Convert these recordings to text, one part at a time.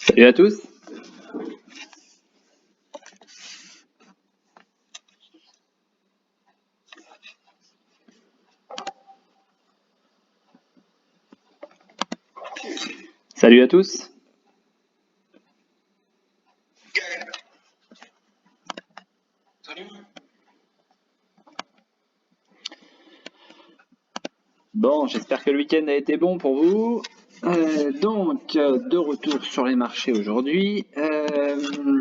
Salut à tous. Salut à tous. Bon, j'espère que le week-end a été bon pour vous. De retour sur les marchés aujourd'hui. Ce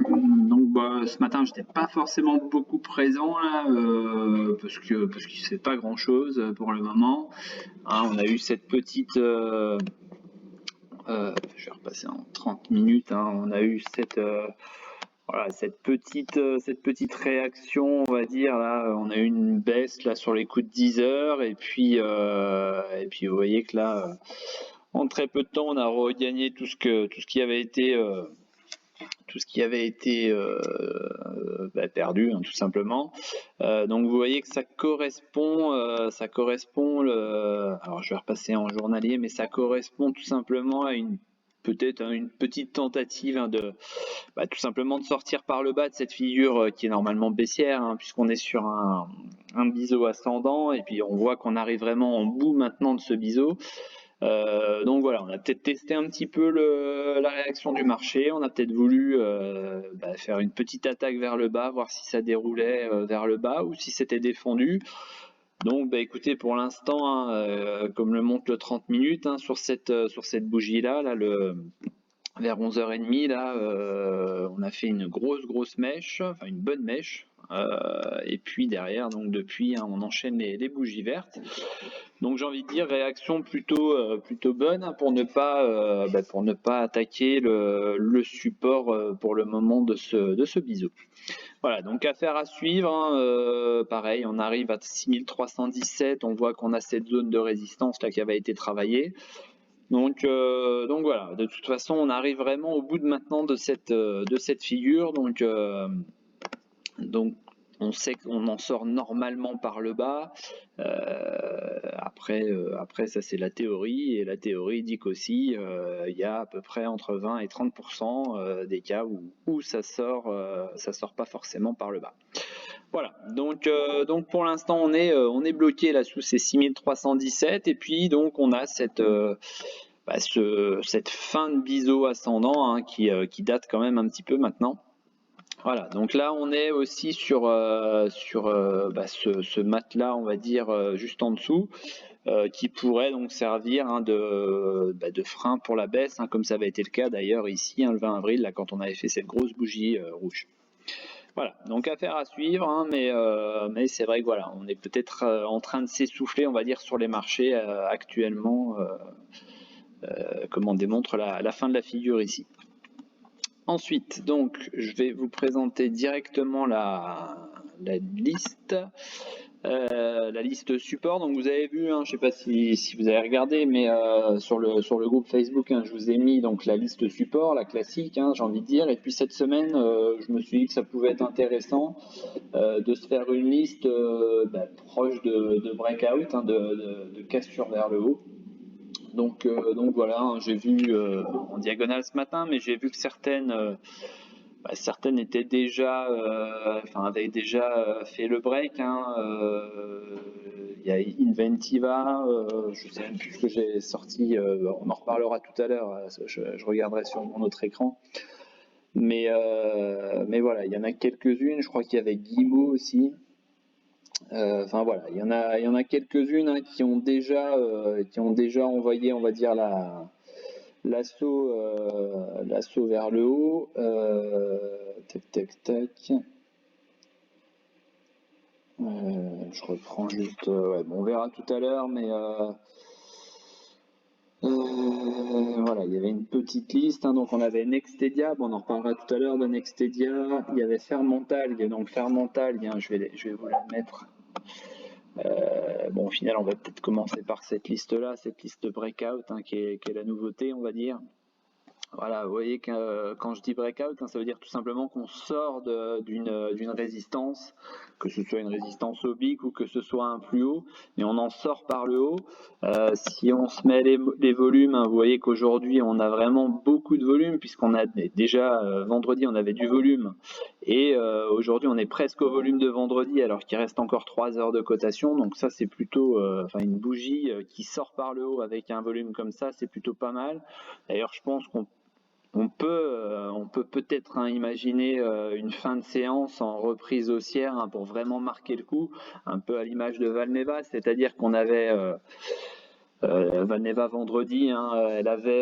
matin, j'étais pas forcément beaucoup présent là, parce qu'il ne se fait pas grand-chose pour le moment. Hein, on a eu cette petite, je vais repasser en 30 minutes. Hein, on a eu voilà, cette petite réaction, on va dire, là, on a eu une baisse là sur les coups de 10 heures, et puis vous voyez que là, en très peu de temps, on a regagné tout ce qui avait été, perdu, hein, tout simplement. Donc vous voyez que ça correspond, alors je vais repasser en journalier, mais ça correspond tout simplement à peut-être une petite tentative, hein, tout simplement de sortir par le bas de cette figure qui est normalement baissière, hein, puisqu'on est sur un biseau ascendant, et puis on voit qu'on arrive vraiment en bout maintenant de ce biseau. Donc voilà, on a peut-être testé un petit peu la réaction du marché, on a peut-être voulu faire une petite attaque vers le bas, voir si ça déroulait vers le bas ou si c'était défendu. Donc écoutez, pour l'instant, hein, comme le montre le 30 minutes, hein, sur cette bougie là, vers 11h30, là, on a fait une grosse mèche, enfin une bonne mèche. Et puis derrière, donc depuis, hein, on enchaîne les bougies vertes. Donc j'ai envie de dire réaction plutôt bonne, hein, pour ne pas attaquer le support pour le moment de ce biseau. Voilà, donc affaire à suivre, hein, pareil, on arrive à 6317, on voit qu'on a cette zone de résistance là qui avait été travaillée. Donc voilà, de toute façon, on arrive vraiment au bout de maintenant de cette figure. Donc on sait qu'on en sort normalement par le bas. Après, ça c'est la théorie, et la théorie dit qu'aussi il y a à peu près entre 20 et 30% des cas où ça sort pas forcément par le bas. Voilà, donc pour l'instant on est bloqué là sous ces 6317, et puis donc on a cette fin de biseau ascendant, hein, qui date quand même un petit peu maintenant. Voilà, donc là on est aussi sur ce matelas, on va dire, juste en dessous, qui pourrait donc servir, hein, de frein pour la baisse, hein, comme ça avait été le cas d'ailleurs ici, hein, le 20 avril, là, quand on avait fait cette grosse bougie rouge. Voilà, donc affaire à suivre, hein, mais c'est vrai que voilà, on est peut-être en train de s'essouffler, on va dire, sur les marchés actuellement, comme on démontre la fin de la figure ici. Ensuite, donc, je vais vous présenter directement la liste. La liste support. Donc vous avez vu, hein, je ne sais pas si vous avez regardé, mais sur le groupe Facebook, hein, je vous ai mis donc la liste support, la classique, hein, j'ai envie de dire. Et puis cette semaine, je me suis dit que ça pouvait être intéressant de se faire une liste proche de breakout, hein, de cassure vers le haut. Donc voilà, hein, j'ai vu en diagonale ce matin, mais j'ai vu que certaines étaient déjà, avaient déjà fait le break, hein. Il y a Inventiva, je ne sais même plus ce que j'ai sorti, on en reparlera tout à l'heure, je regarderai sur mon autre écran. Mais voilà, il y en a quelques-unes, je crois qu'il y avait Guimau aussi. Voilà, il y en a quelques-unes, hein, qui ont déjà envoyé, on va dire, l'assaut vers le haut. Tac. Je reprends juste. On verra tout à l'heure, mais voilà, il y avait une petite liste, hein, donc on avait Nextedia, on en reparlera tout à l'heure de Nextedia. Il y avait Fermental, donc Fermental, je vais vous la mettre. Au final, on va peut-être commencer par cette liste-là, cette liste breakout, hein, qui est la nouveauté, on va dire. Voilà, vous voyez que quand je dis breakout, hein, ça veut dire tout simplement qu'on sort d'une résistance, que ce soit une résistance oblique ou que ce soit un plus haut, mais on en sort par le haut. Si on se met les volumes, vous voyez qu'aujourd'hui on a vraiment beaucoup de volume, puisqu'on a déjà vendredi on avait du volume, et aujourd'hui on est presque au volume de vendredi alors qu'il reste encore 3 heures de cotation. Donc ça c'est plutôt une bougie qui sort par le haut avec un volume comme ça, c'est plutôt pas mal. D'ailleurs je pense qu'on peut peut-être imaginer une fin de séance en reprise haussière pour vraiment marquer le coup, un peu à l'image de Valneva, c'est-à-dire qu'on avait Valneva vendredi, elle avait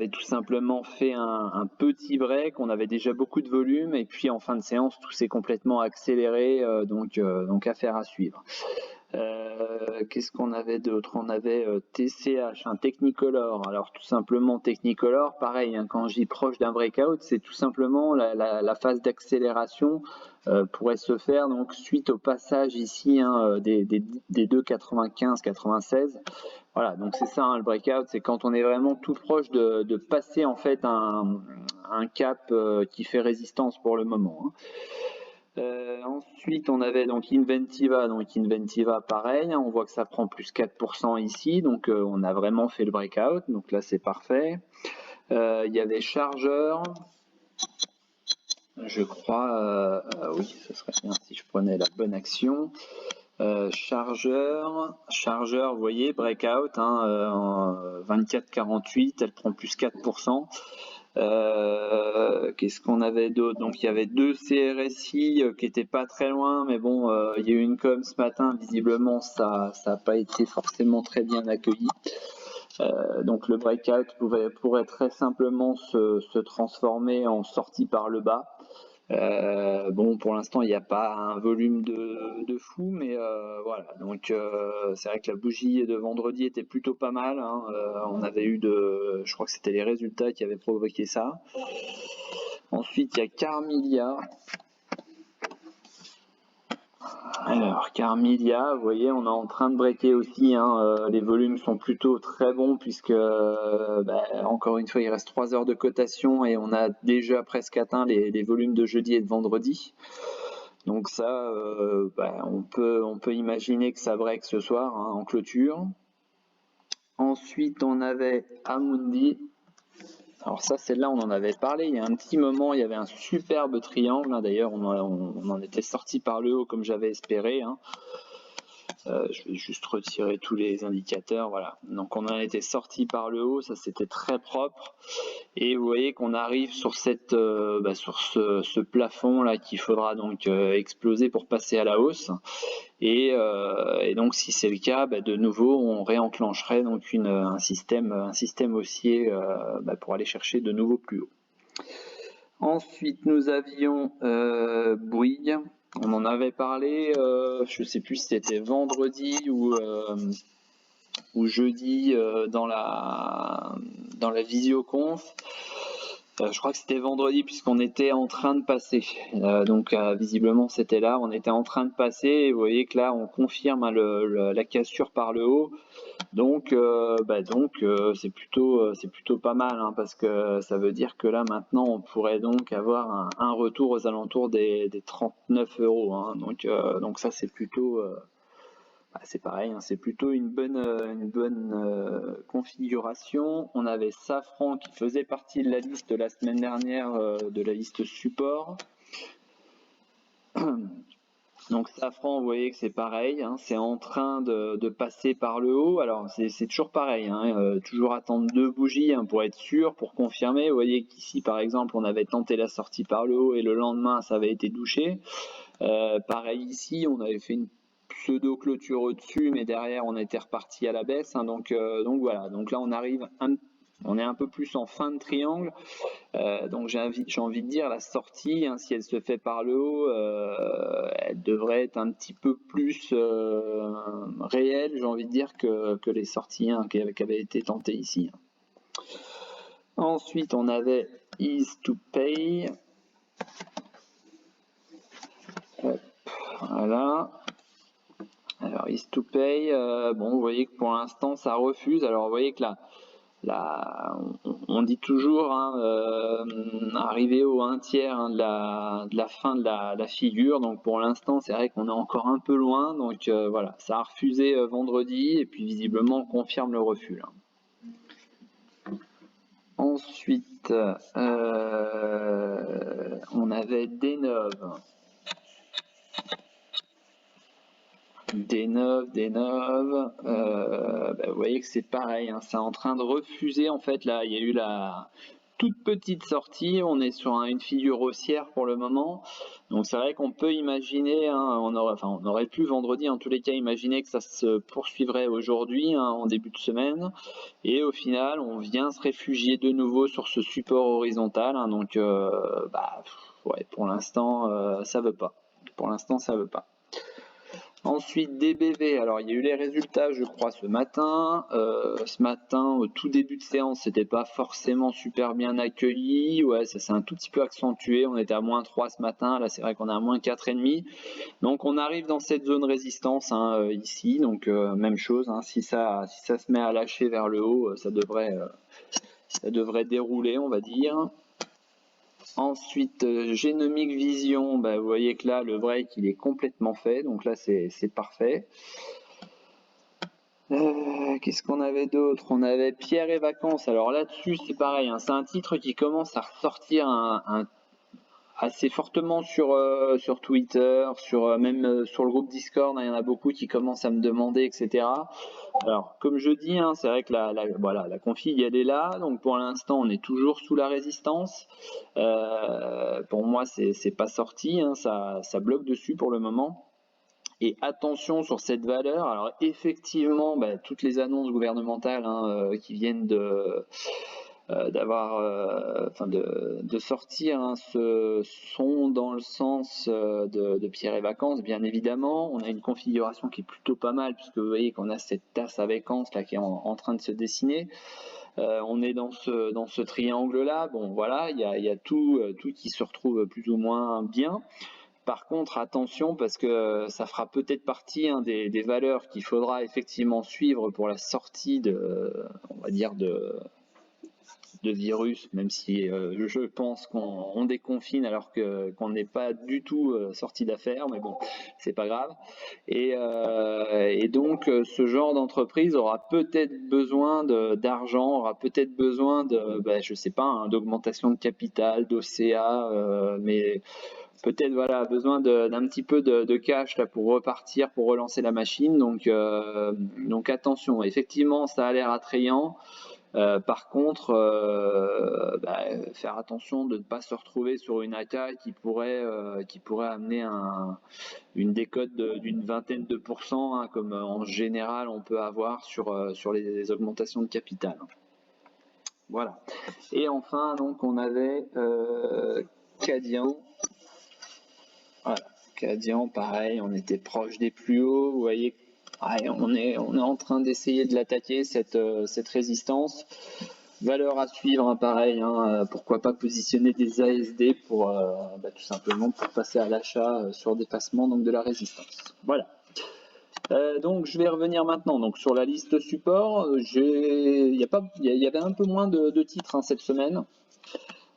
tout simplement fait un petit break, on avait déjà beaucoup de volume, et puis en fin de séance, tout s'est complètement accéléré, donc affaire à suivre. Qu'est-ce qu'on avait d'autre? On avait TCH, un Technicolor. Alors tout simplement Technicolor, pareil, quand je dis proche d'un breakout, c'est tout simplement la phase d'accélération pourrait se faire donc suite au passage ici des 2,95-96. Voilà, donc c'est ça le breakout, c'est quand on est vraiment tout proche de passer en fait un cap qui fait résistance pour le moment. Ensuite, on avait donc Inventiva. Donc Inventiva, pareil, on voit que ça prend plus 4% ici, donc on a vraiment fait le breakout. Donc là, c'est parfait. Il y avait Chargeur. Je crois, oui, ce serait bien si je prenais la bonne action. Chargeur, vous voyez, breakout, 24,48, elle prend plus 4%. Qu'est-ce qu'on avait d'autre? Donc il y avait 2 CRSI qui étaient pas très loin, mais bon, il y a eu une com ce matin, visiblement ça n'a pas été forcément très bien accueilli. Donc le breakout pourrait très simplement se transformer en sortie par le bas. Bon, pour l'instant, il n'y a pas un volume de fou, mais voilà. Donc, c'est vrai que la bougie de vendredi était plutôt pas mal. On avait eu je crois que c'était les résultats qui avaient provoqué ça. Ensuite, il y a Carmilia. Alors, Carmilia, vous voyez, on est en train de breaker aussi. Les volumes sont plutôt très bons puisque, encore une fois, il reste 3 heures de cotation et on a déjà presque atteint les volumes de jeudi et de vendredi. Donc ça, on peut imaginer que ça break ce soir en clôture. Ensuite, on avait Amundi. Alors ça, celle-là, on en avait parlé il y a un petit moment, il y avait un superbe triangle. D'ailleurs, on en était sorti par le haut comme j'avais espéré. Je vais juste retirer tous les indicateurs. Voilà. Donc on en était sorti par le haut, ça c'était très propre. Et vous voyez qu'on arrive sur sur ce plafond là qu'il faudra donc exploser pour passer à la hausse. Et donc si c'est le cas, de nouveau on réenclencherait donc un système haussier pour aller chercher de nouveau plus haut. Ensuite nous avions Bouygues. On en avait parlé, je ne sais plus si c'était vendredi ou jeudi dans la visioconf. Je crois que c'était vendredi puisqu'on était en train de passer. Donc visiblement c'était là, on était en train de passer et vous voyez que là on confirme la cassure par le haut. Donc c'est plutôt pas mal parce que ça veut dire que là maintenant on pourrait donc avoir un retour aux alentours des 39 €. Donc ça c'est plutôt c'est pareil, c'est plutôt une bonne configuration. On avait Safran qui faisait partie de la liste la semaine dernière, de la liste support. Donc Safran, vous voyez que c'est pareil, c'est en train de passer par le haut. Alors c'est toujours pareil, toujours attendre 2 bougies pour être sûr, pour confirmer. Vous voyez qu'ici par exemple on avait tenté la sortie par le haut et le lendemain ça avait été douché. Pareil ici, on avait fait une pseudo clôture au-dessus, mais derrière on était reparti à la baisse. Donc voilà, donc là on est un peu plus en fin de triangle. Donc j'ai envie de dire la sortie, si elle se fait par le haut, elle devrait être un petit peu plus réelle, j'ai envie de dire, que les sorties qui avaient été tentées ici. Ensuite on avait Ease to Pay. Voilà. Alors Ease to Pay, vous voyez que pour l'instant ça refuse. Alors vous voyez que on dit toujours arriver au 1/3 de la fin de la figure. Donc pour l'instant, c'est vrai qu'on est encore un peu loin. Donc voilà, ça a refusé vendredi et puis visiblement on confirme le refus là. Ensuite, on avait D9. Vous voyez que c'est pareil, hein, c'est en train de refuser. En fait, là, il y a eu la toute petite sortie. On est sur une figure haussière pour le moment. Donc, c'est vrai qu'on peut imaginer, hein, on aurait pu vendredi, en tous les cas, imaginer que ça se poursuivrait aujourd'hui, hein, en début de semaine. Et au final, on vient se réfugier de nouveau sur ce support horizontal. Hein, donc, ouais, pour l'instant, ça veut pas. Pour l'instant, ça veut pas. Ensuite, DBV, alors il y a eu les résultats, je crois, ce matin. Ce matin, au tout début de séance, c'était pas forcément super bien accueilli. Ouais, ça s'est un tout petit peu accentué. On était à -3 ce matin. Là, c'est vrai qu'on est à -4,5. Donc, on arrive dans cette zone résistance ici. Donc, même chose. Hein, si ça se met à lâcher vers le haut, ça devrait dérouler, on va dire. Ensuite, Génomique Vision, vous voyez que là, le break, il est complètement fait. Donc là, c'est parfait. Qu'est-ce qu'on avait d'autre? On avait Pierre et Vacances. Alors là-dessus, c'est pareil. Hein, c'est un titre qui commence à ressortir assez fortement sur Twitter, même sur le groupe Discord. Hein, il y en a beaucoup qui commencent à me demander, etc. Alors, comme je dis, hein, c'est vrai que la config, elle est là. Donc, pour l'instant, on est toujours sous la résistance. Pour moi, c'est pas sorti. Hein, ça bloque dessus pour le moment. Et attention sur cette valeur. Alors, effectivement, toutes les annonces gouvernementales qui viennent de sortir sont dans le sens de Pierre et Vacances, bien évidemment. On a une configuration qui est plutôt pas mal, puisque vous voyez qu'on a cette tasse à vacances là qui est en train de se dessiner. On est dans ce triangle là. Bon voilà, il y a tout qui se retrouve plus ou moins bien. Par contre, attention, parce que ça fera peut-être partie des valeurs qu'il faudra effectivement suivre pour la sortie on va dire de virus, même si je pense qu'on déconfine alors qu'on n'est pas du tout sorti d'affaires, mais bon, c'est pas grave. Et donc, ce genre d'entreprise aura peut-être besoin d'argent, aura peut-être besoin je sais pas, d'augmentation de capital, d'OCA, mais peut-être besoin d'un petit peu de cash là pour repartir, pour relancer la machine. Donc attention, effectivement, ça a l'air attrayant. Par contre, faire attention de ne pas se retrouver sur une attaque qui pourrait amener une décote d'une vingtaine de pourcents, hein, comme en général on peut avoir sur les augmentations de capital. Voilà. Et enfin, donc on avait Cadian. Voilà. Cadian, pareil, on était proche des plus hauts. Vous voyez, on est en train d'essayer de l'attaquer, cette résistance. Valeur à suivre, pareil, pourquoi pas positionner des ASD pour tout simplement pour passer à l'achat sur dépassement donc de la résistance. Voilà. Donc je vais revenir maintenant donc sur la liste support. Il y avait un peu moins de titres cette semaine.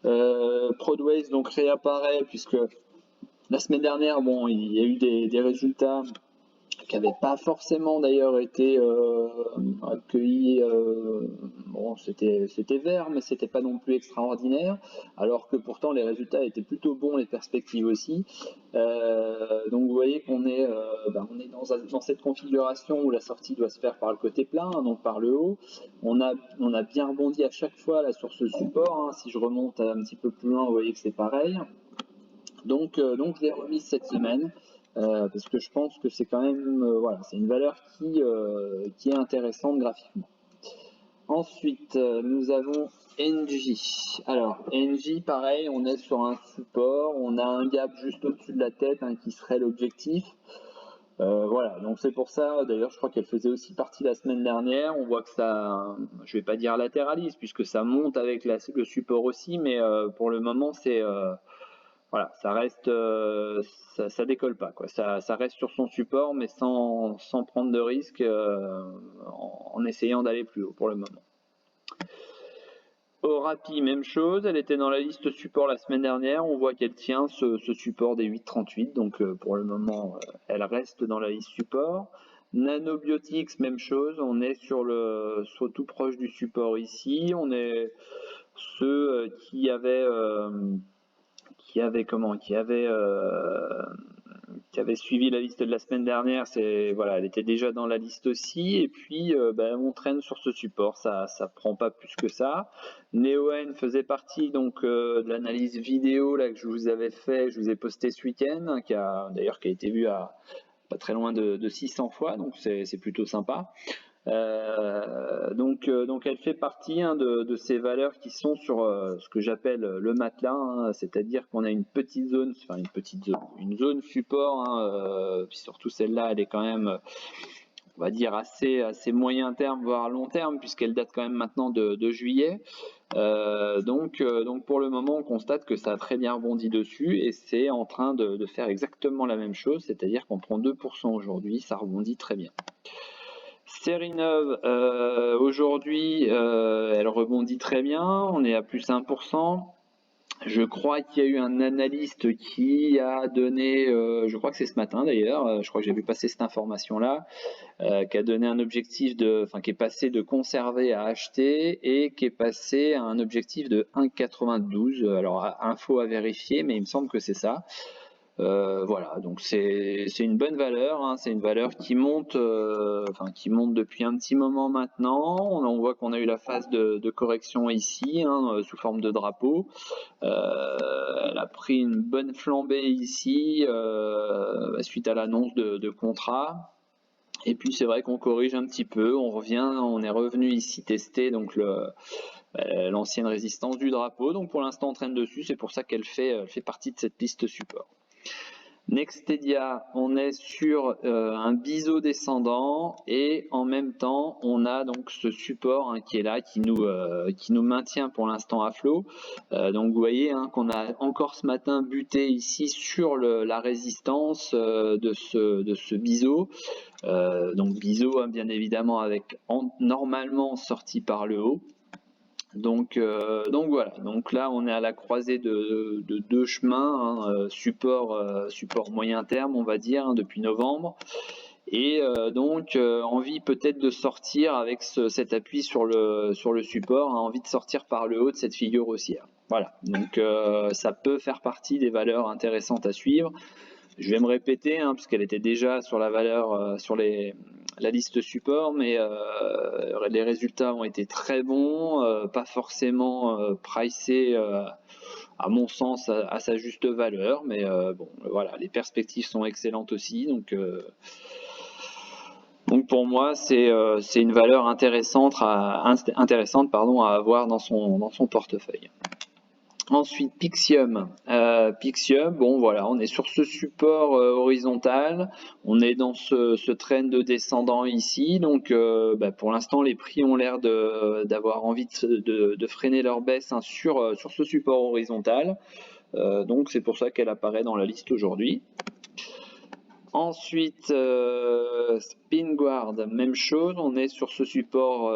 Prodways donc réapparaît puisque la semaine dernière, il y a eu des résultats qui n'avaient pas forcément d'ailleurs été accueillis. C'était vert, mais c'était pas non plus extraordinaire, alors que pourtant les résultats étaient plutôt bons, les perspectives aussi. Donc vous voyez qu'on est, on est dans cette configuration où la sortie doit se faire par le côté plein, donc par le haut. On a bien rebondi à chaque fois là sur ce support. Si je remonte un petit peu plus loin, vous voyez que c'est pareil. Donc je l'ai remise cette semaine parce que je pense que c'est quand même c'est une valeur qui est intéressante graphiquement. Ensuite, nous avons NJ. Alors NJ, pareil, on est sur un support, on a un gap juste au-dessus de la tête qui serait l'objectif. Voilà, donc c'est pour ça, d'ailleurs je crois qu'elle faisait aussi partie la semaine dernière, on voit que ça, je vais pas dire latéralise puisque ça monte avec le support aussi, mais pour le moment c'est voilà, ça reste, ça décolle pas quoi. Ça reste sur son support, mais sans prendre de risque en essayant d'aller plus haut pour le moment. Orapi, même chose, elle était dans la liste support la semaine dernière, on voit qu'elle tient ce support des 8,38, donc pour le moment elle reste dans la liste support. Nanobiotics, même chose, on est sur tout proche du support ici, on est ceux qui avaient suivi la liste de la semaine dernière, voilà, elle était déjà dans la liste aussi, et puis on traîne sur ce support, ça prend pas plus que ça. NeoN faisait partie donc de l'analyse vidéo là que je vous avais fait, je vous ai posté ce week-end, hein, qui a été vu à pas très loin de 600 fois, donc c'est plutôt sympa. Donc elle fait partie de ces valeurs qui sont sur ce que j'appelle le matelas, hein, c'est-à-dire qu'on a une petite zone, une zone support, hein, puis surtout celle-là, elle est quand même, on va dire, assez moyen terme, voire long terme, puisqu'elle date quand même maintenant de juillet. Donc pour le moment, on constate que ça a très bien rebondi dessus et c'est en train de faire exactement la même chose, c'est-à-dire qu'on prend 2% aujourd'hui, ça rebondit très bien. Serinov, aujourd'hui, elle rebondit très bien, on est à plus 1%. Je crois qu'il y a eu un analyste qui a donné, je crois que c'est ce matin d'ailleurs, je crois que j'ai vu passer cette information-là, qui a donné un objectif qui est passé de conserver à acheter et qui est passé à un objectif de 1,92. Alors, info à vérifier, mais il me semble que c'est ça. Voilà, donc c'est une bonne valeur, hein, c'est une valeur qui monte, qui monte depuis un petit moment maintenant. On voit qu'on a eu la phase de correction ici, hein, sous forme de drapeau. Elle a pris une bonne flambée ici suite à l'annonce de contrat. Et puis c'est vrai qu'on corrige un petit peu, on est revenu ici tester donc l'ancienne résistance du drapeau. Donc pour l'instant on traîne dessus, c'est pour ça qu'elle fait partie de cette liste support. Nextedia, on est sur un biseau descendant et en même temps on a donc ce support, hein, qui est là, qui nous maintient pour l'instant à flot. Donc vous voyez, hein, qu'on a encore ce matin buté ici sur la résistance de ce biseau. Donc biseau, hein, bien évidemment avec normalement sorti par le haut. Donc voilà, donc là on est à la croisée de deux chemins, hein, support moyen terme, on va dire, hein, depuis novembre, et donc envie peut-être de sortir avec cet appui sur le support, hein, envie de sortir par le haut de cette figure haussière. Voilà, donc ça peut faire partie des valeurs intéressantes à suivre. Je vais me répéter, hein, puisqu'elle était déjà sur la valeur, sur la liste support, mais les résultats ont été très bons, pas forcément pricés, à mon sens, à sa juste valeur, mais bon, voilà, les perspectives sont excellentes aussi, donc pour moi, c'est une valeur intéressante à avoir dans son portefeuille. Ensuite, Pyxium. Pyxium, bon voilà, on est sur ce support horizontal, on est dans ce trend de descendant ici, donc pour l'instant les prix ont l'air d'avoir envie de freiner leur baisse, hein, sur ce support horizontal, donc c'est pour ça qu'elle apparaît dans la liste aujourd'hui. Ensuite, Spinguard, même chose, on est sur ce support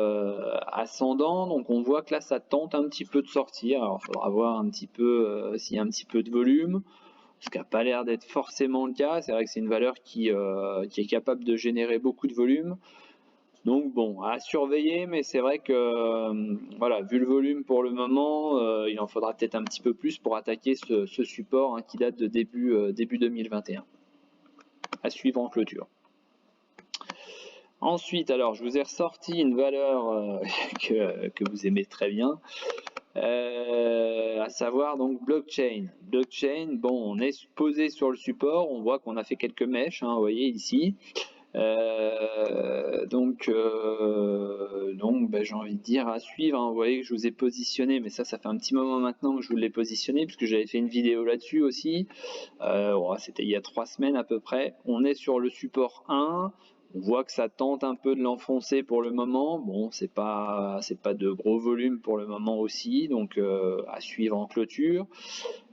ascendant, donc on voit que là ça tente un petit peu de sortir. Alors il faudra voir un petit peu s'il y a un petit peu de volume, ce qui n'a pas l'air d'être forcément le cas. C'est vrai que c'est une valeur qui est capable de générer beaucoup de volume. Donc bon, à surveiller, mais c'est vrai que voilà, vu le volume pour le moment, il en faudra peut-être un petit peu plus pour attaquer ce support, hein, qui date de début 2021. À suivre en clôture. Ensuite, alors je vous ai ressorti une valeur que vous aimez très bien, à savoir donc blockchain. Blockchain, bon, on est posé sur le support, on voit qu'on a fait quelques mèches, hein, vous voyez ici. Donc j'ai envie de dire à suivre, hein. Vous voyez que je vous ai positionné, mais ça fait un petit moment maintenant que je vous l'ai positionné, puisque j'avais fait une vidéo là-dessus aussi. C'était il y a 3 semaines à peu près. On est sur le support 1, On voit que ça tente un peu de l'enfoncer pour le moment. Bon, c'est pas de gros volume pour le moment aussi, donc à suivre en clôture.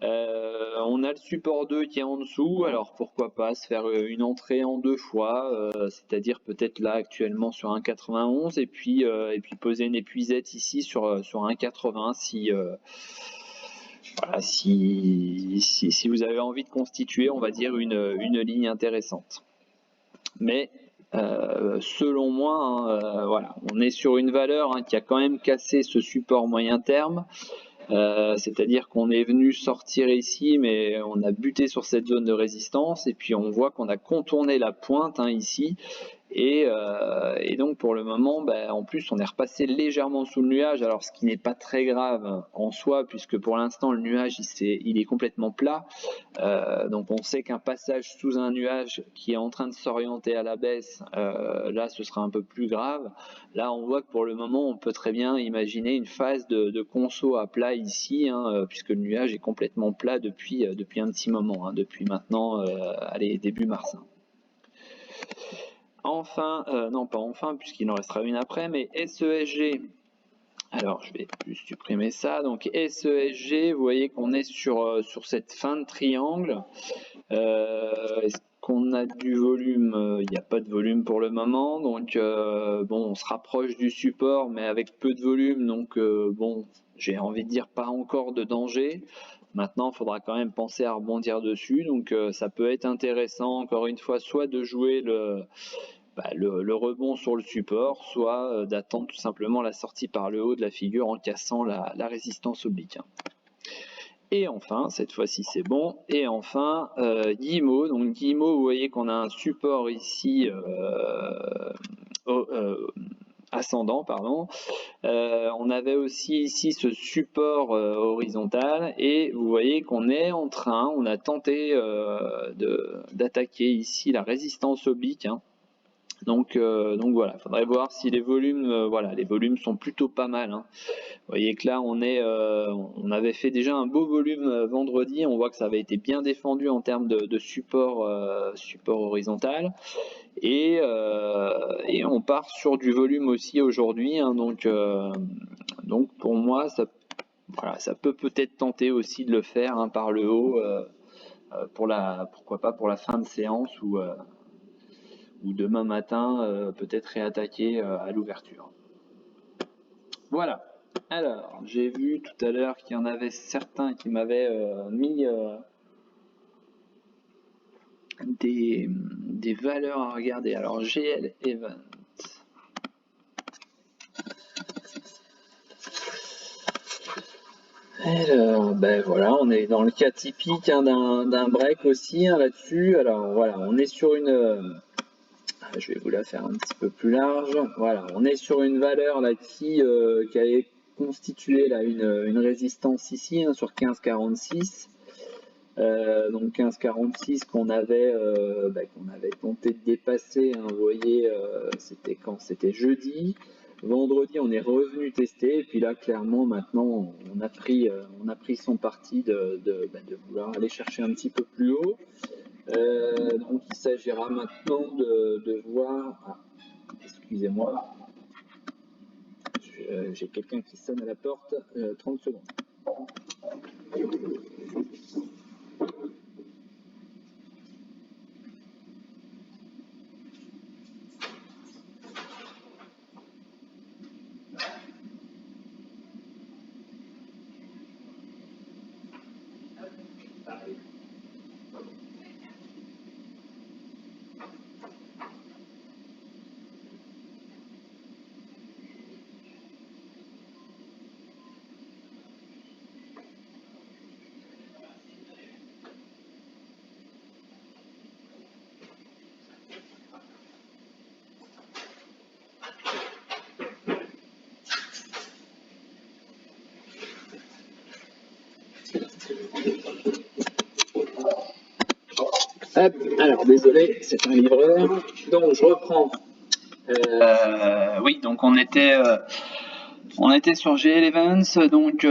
On a le support 2 qui est en dessous, alors pourquoi pas se faire une entrée en 2 fois, c'est-à-dire peut-être là actuellement sur un 91 et puis poser une épuisette ici sur un 80 si voilà, si vous avez envie de constituer, on va dire, une ligne intéressante. Mais selon moi, hein, voilà, on est sur une valeur qui a quand même cassé ce support moyen terme. C'est-à-dire qu'on est venu sortir ici, mais on a buté sur cette zone de résistance, et puis on voit qu'on a contourné la pointe ici, et donc pour le moment, en plus on est repassé légèrement sous le nuage, alors ce qui n'est pas très grave en soi, puisque pour l'instant le nuage il est complètement plat, donc on sait qu'un passage sous un nuage qui est en train de s'orienter à la baisse, là ce sera un peu plus grave. Là on voit que pour le moment on peut très bien imaginer une phase de conso à plat ici, puisque le nuage est complètement plat depuis un petit moment, depuis maintenant allez, début mars. Enfin, non pas enfin, puisqu'il en restera une après, mais SESG, alors je vais juste supprimer ça, donc SESG, vous voyez qu'on est sur cette fin de triangle. Est-ce qu'on a du volume? Il n'y a pas de volume pour le moment, donc bon, on se rapproche du support, mais avec peu de volume, donc bon, j'ai envie de dire pas encore de danger. Maintenant, il faudra quand même penser à rebondir dessus, donc ça peut être intéressant, encore une fois, soit de jouer le rebond sur le support, soit d'attendre tout simplement la sortie par le haut de la figure en cassant la résistance oblique. Et enfin, cette fois-ci c'est bon, et enfin Guillemot. Donc Guillemot, vous voyez qu'on a un support ici ascendant, pardon. On avait aussi ici ce support horizontal, et vous voyez qu'on est en train, on a tenté d'attaquer ici la résistance oblique. Donc voilà, il faudrait voir si les volumes, voilà, les volumes sont plutôt pas mal. Vous voyez que là, on avait fait déjà un beau volume vendredi. On voit que ça avait été bien défendu en termes de support horizontal. Et on part sur du volume aussi aujourd'hui. Donc pour moi, ça peut peut-être tenter aussi de le faire par le haut, pourquoi pas pour la fin de séance ou demain matin, peut-être réattaquer à l'ouverture. Voilà. Alors, j'ai vu tout à l'heure qu'il y en avait certains qui m'avaient mis des valeurs à regarder. Alors, GL Event. Alors, voilà, on est dans le cas typique d'un break aussi là-dessus. Alors, voilà, on est sur une... je vais vous la faire un petit peu plus large. Voilà, on est sur une valeur là qui a constitué là une résistance ici sur 15,46. Donc 15,46 qu'on avait tenté de dépasser. Vous voyez, c'était quand? C'était jeudi. Vendredi, on est revenu tester, et puis là, clairement, maintenant, on a pris son parti de vouloir aller chercher un petit peu plus haut. Donc il s'agira maintenant de voir... Ah, excusez-moi, j'ai quelqu'un qui sonne à la porte, 30 secondes. Hop, alors désolé, c'est un livreur. Donc je reprends. Oui, donc on était sur GL Events, donc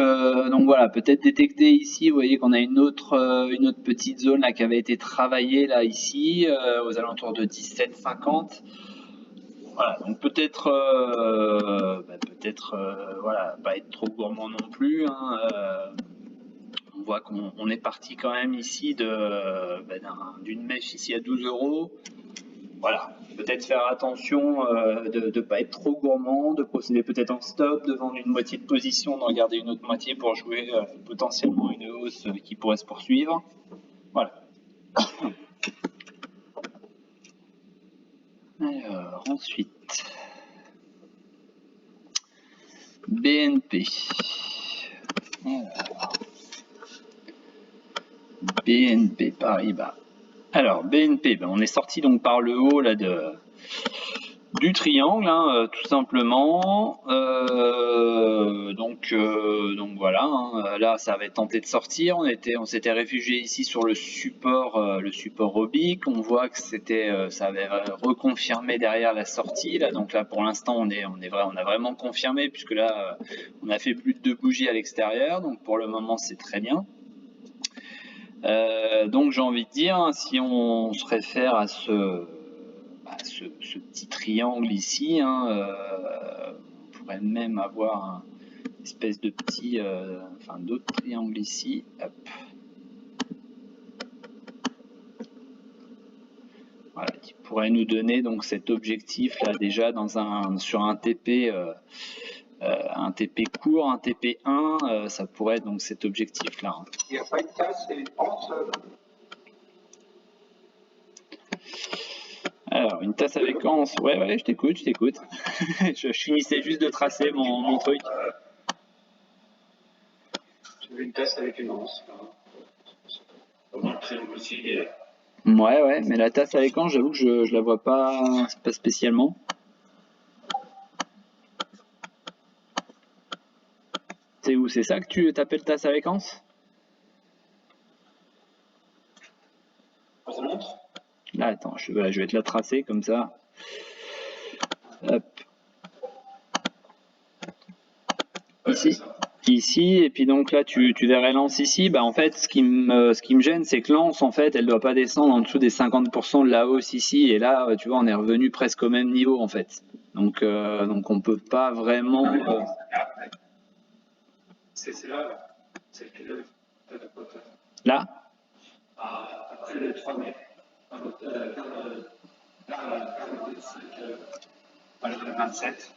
voilà, peut-être détecter ici, vous voyez qu'on a une autre petite zone là qui avait été travaillée là ici, aux alentours de 17,50. Voilà, donc peut-être, voilà, pas être trop gourmand non plus, hein, on voit qu'on est parti quand même ici d'une mèche ici à 12 euros. Voilà, peut-être faire attention de ne pas être trop gourmand, de procéder peut-être en stop, de vendre une moitié de position, d'en garder une autre moitié pour jouer potentiellement une hausse qui pourrait se poursuivre. Voilà. Alors, ensuite, BNP. Alors, BNP Paribas. Alors, BNP, ben, on est sorti donc par le haut là du triangle, hein, tout simplement. Donc voilà, hein, là ça avait tenté de sortir. On s'était réfugié ici sur le support oblique. On voit que ça avait reconfirmé derrière la sortie. Là, donc là pour l'instant on a vraiment confirmé puisque là on a fait plus de 2 bougies à l'extérieur. Donc pour le moment c'est très bien. Donc j'ai envie de dire, si on se réfère à ce petit triangle ici, hein, on pourrait même avoir une espèce de petit, d'autre triangle ici. Hop. Voilà, qui pourrait nous donner donc cet objectif là déjà sur un TP. Un TP court, un TP1, ça pourrait être donc cet objectif-là. Il n'y a pas une casse et une pente Alors, une tasse avec anse. Ouais, je t'écoute. Je finissais juste de tracer mon truc. Tu veux une tasse avec une anse. Ouais, mais la tasse avec anse, j'avoue que je la vois pas spécialement. C'est où? C'est ça que tu t'appelles tasse avec anse? On remonte. Là, attends, je vais te la tracer comme ça. Hop. Ici, et puis donc là tu verrais l'anse ici. Bah en fait ce qui me gêne, c'est que l'anse en fait elle doit pas descendre en dessous des 50% de la hausse ici, et là tu vois on est revenu presque au même niveau en fait. Donc on peut pas vraiment. C'est là, c'est que Là. Après les 3 mètres. Là, le 27.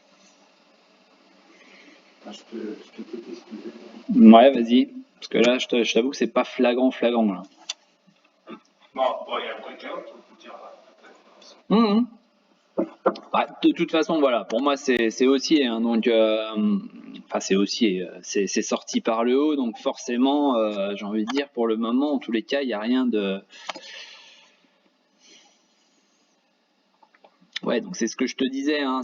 Ouais, vas-y. Parce que là, je t'avoue que c'est pas flagrant là. Bon, il y a le breakout, on peut dire. Bah, de toute façon, voilà, pour moi c'est haussier, hein, donc c'est haussier, c'est sorti par le haut, donc forcément, j'ai envie de dire, pour le moment, en tous les cas, il n'y a rien de. Ouais, donc c'est ce que je te disais, hein,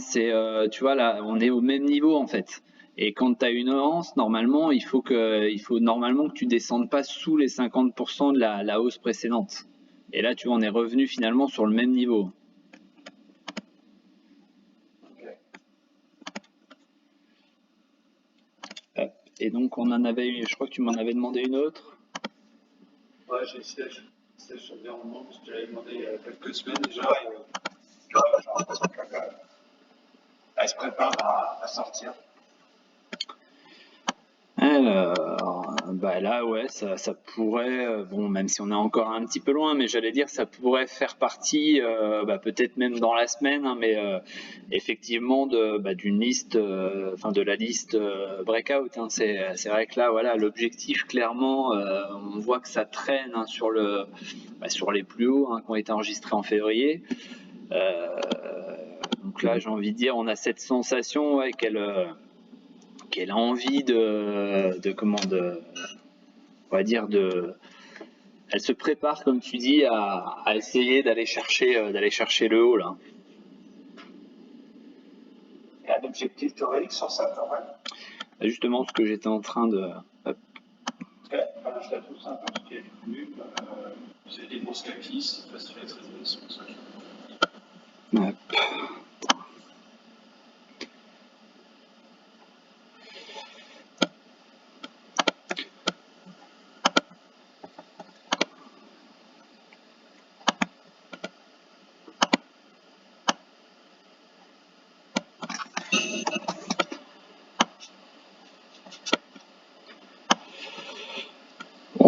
tu vois, là, on est au même niveau en fait. Et quand tu as une hausse, normalement, il faut normalement que tu descendes pas sous les 50% de la hausse précédente. Et là, tu vois, on est revenu finalement sur le même niveau. Et donc, on en avait eu, je crois que tu m'en avais demandé une autre. Ouais, j'ai essayé sur le déroulement, parce que je l'avais demandé il y a quelques semaines déjà. Elle se prépare à sortir. Alors, bah là, ouais, ça pourrait, bon, même si on est encore un petit peu loin, mais j'allais dire, ça pourrait faire partie, peut-être même dans la semaine, hein, mais effectivement d'une liste, de la liste breakout. Hein, c'est vrai que là, voilà, l'objectif, clairement, on voit que ça traîne, hein, sur les plus hauts, hein, qui ont été enregistrés en février. Donc là, j'ai envie de dire, on a cette sensation, ouais, qu'elle a envie elle se prépare, comme tu dis, à essayer d'aller chercher le haut là. Il y a un objectif théorique sur ça quand même. Justement, ce que j'étais en train de. Hop. Je la trouve sympa, parce qu'il y a du volume, c'est des grosses capis, c'est facile à traiter, c'est pour ça que Hop.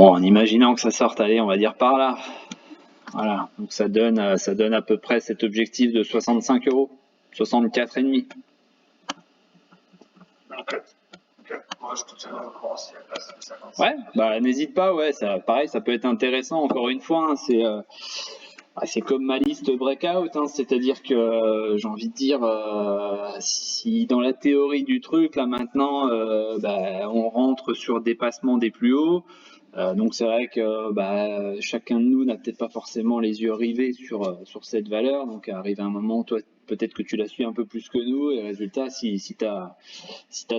Bon, en imaginant que ça sorte, allez, on va dire par là. Voilà, donc ça donne à peu près cet objectif de 65 €, 64,5. Ok. Moi, je te tiendrai au courant si elle passe à 55. Ouais, bah n'hésite pas, ouais, ça, pareil, ça peut être intéressant. Encore une fois, hein, c'est comme ma liste breakout, hein, c'est-à-dire que j'ai envie de dire, si dans la théorie du truc, là maintenant, on rentre sur dépassement des plus hauts. Donc c'est vrai que chacun de nous n'a peut-être pas forcément les yeux rivés sur cette valeur. Donc arrive un moment, toi peut-être que tu la suis un peu plus que nous, et résultat, si tu as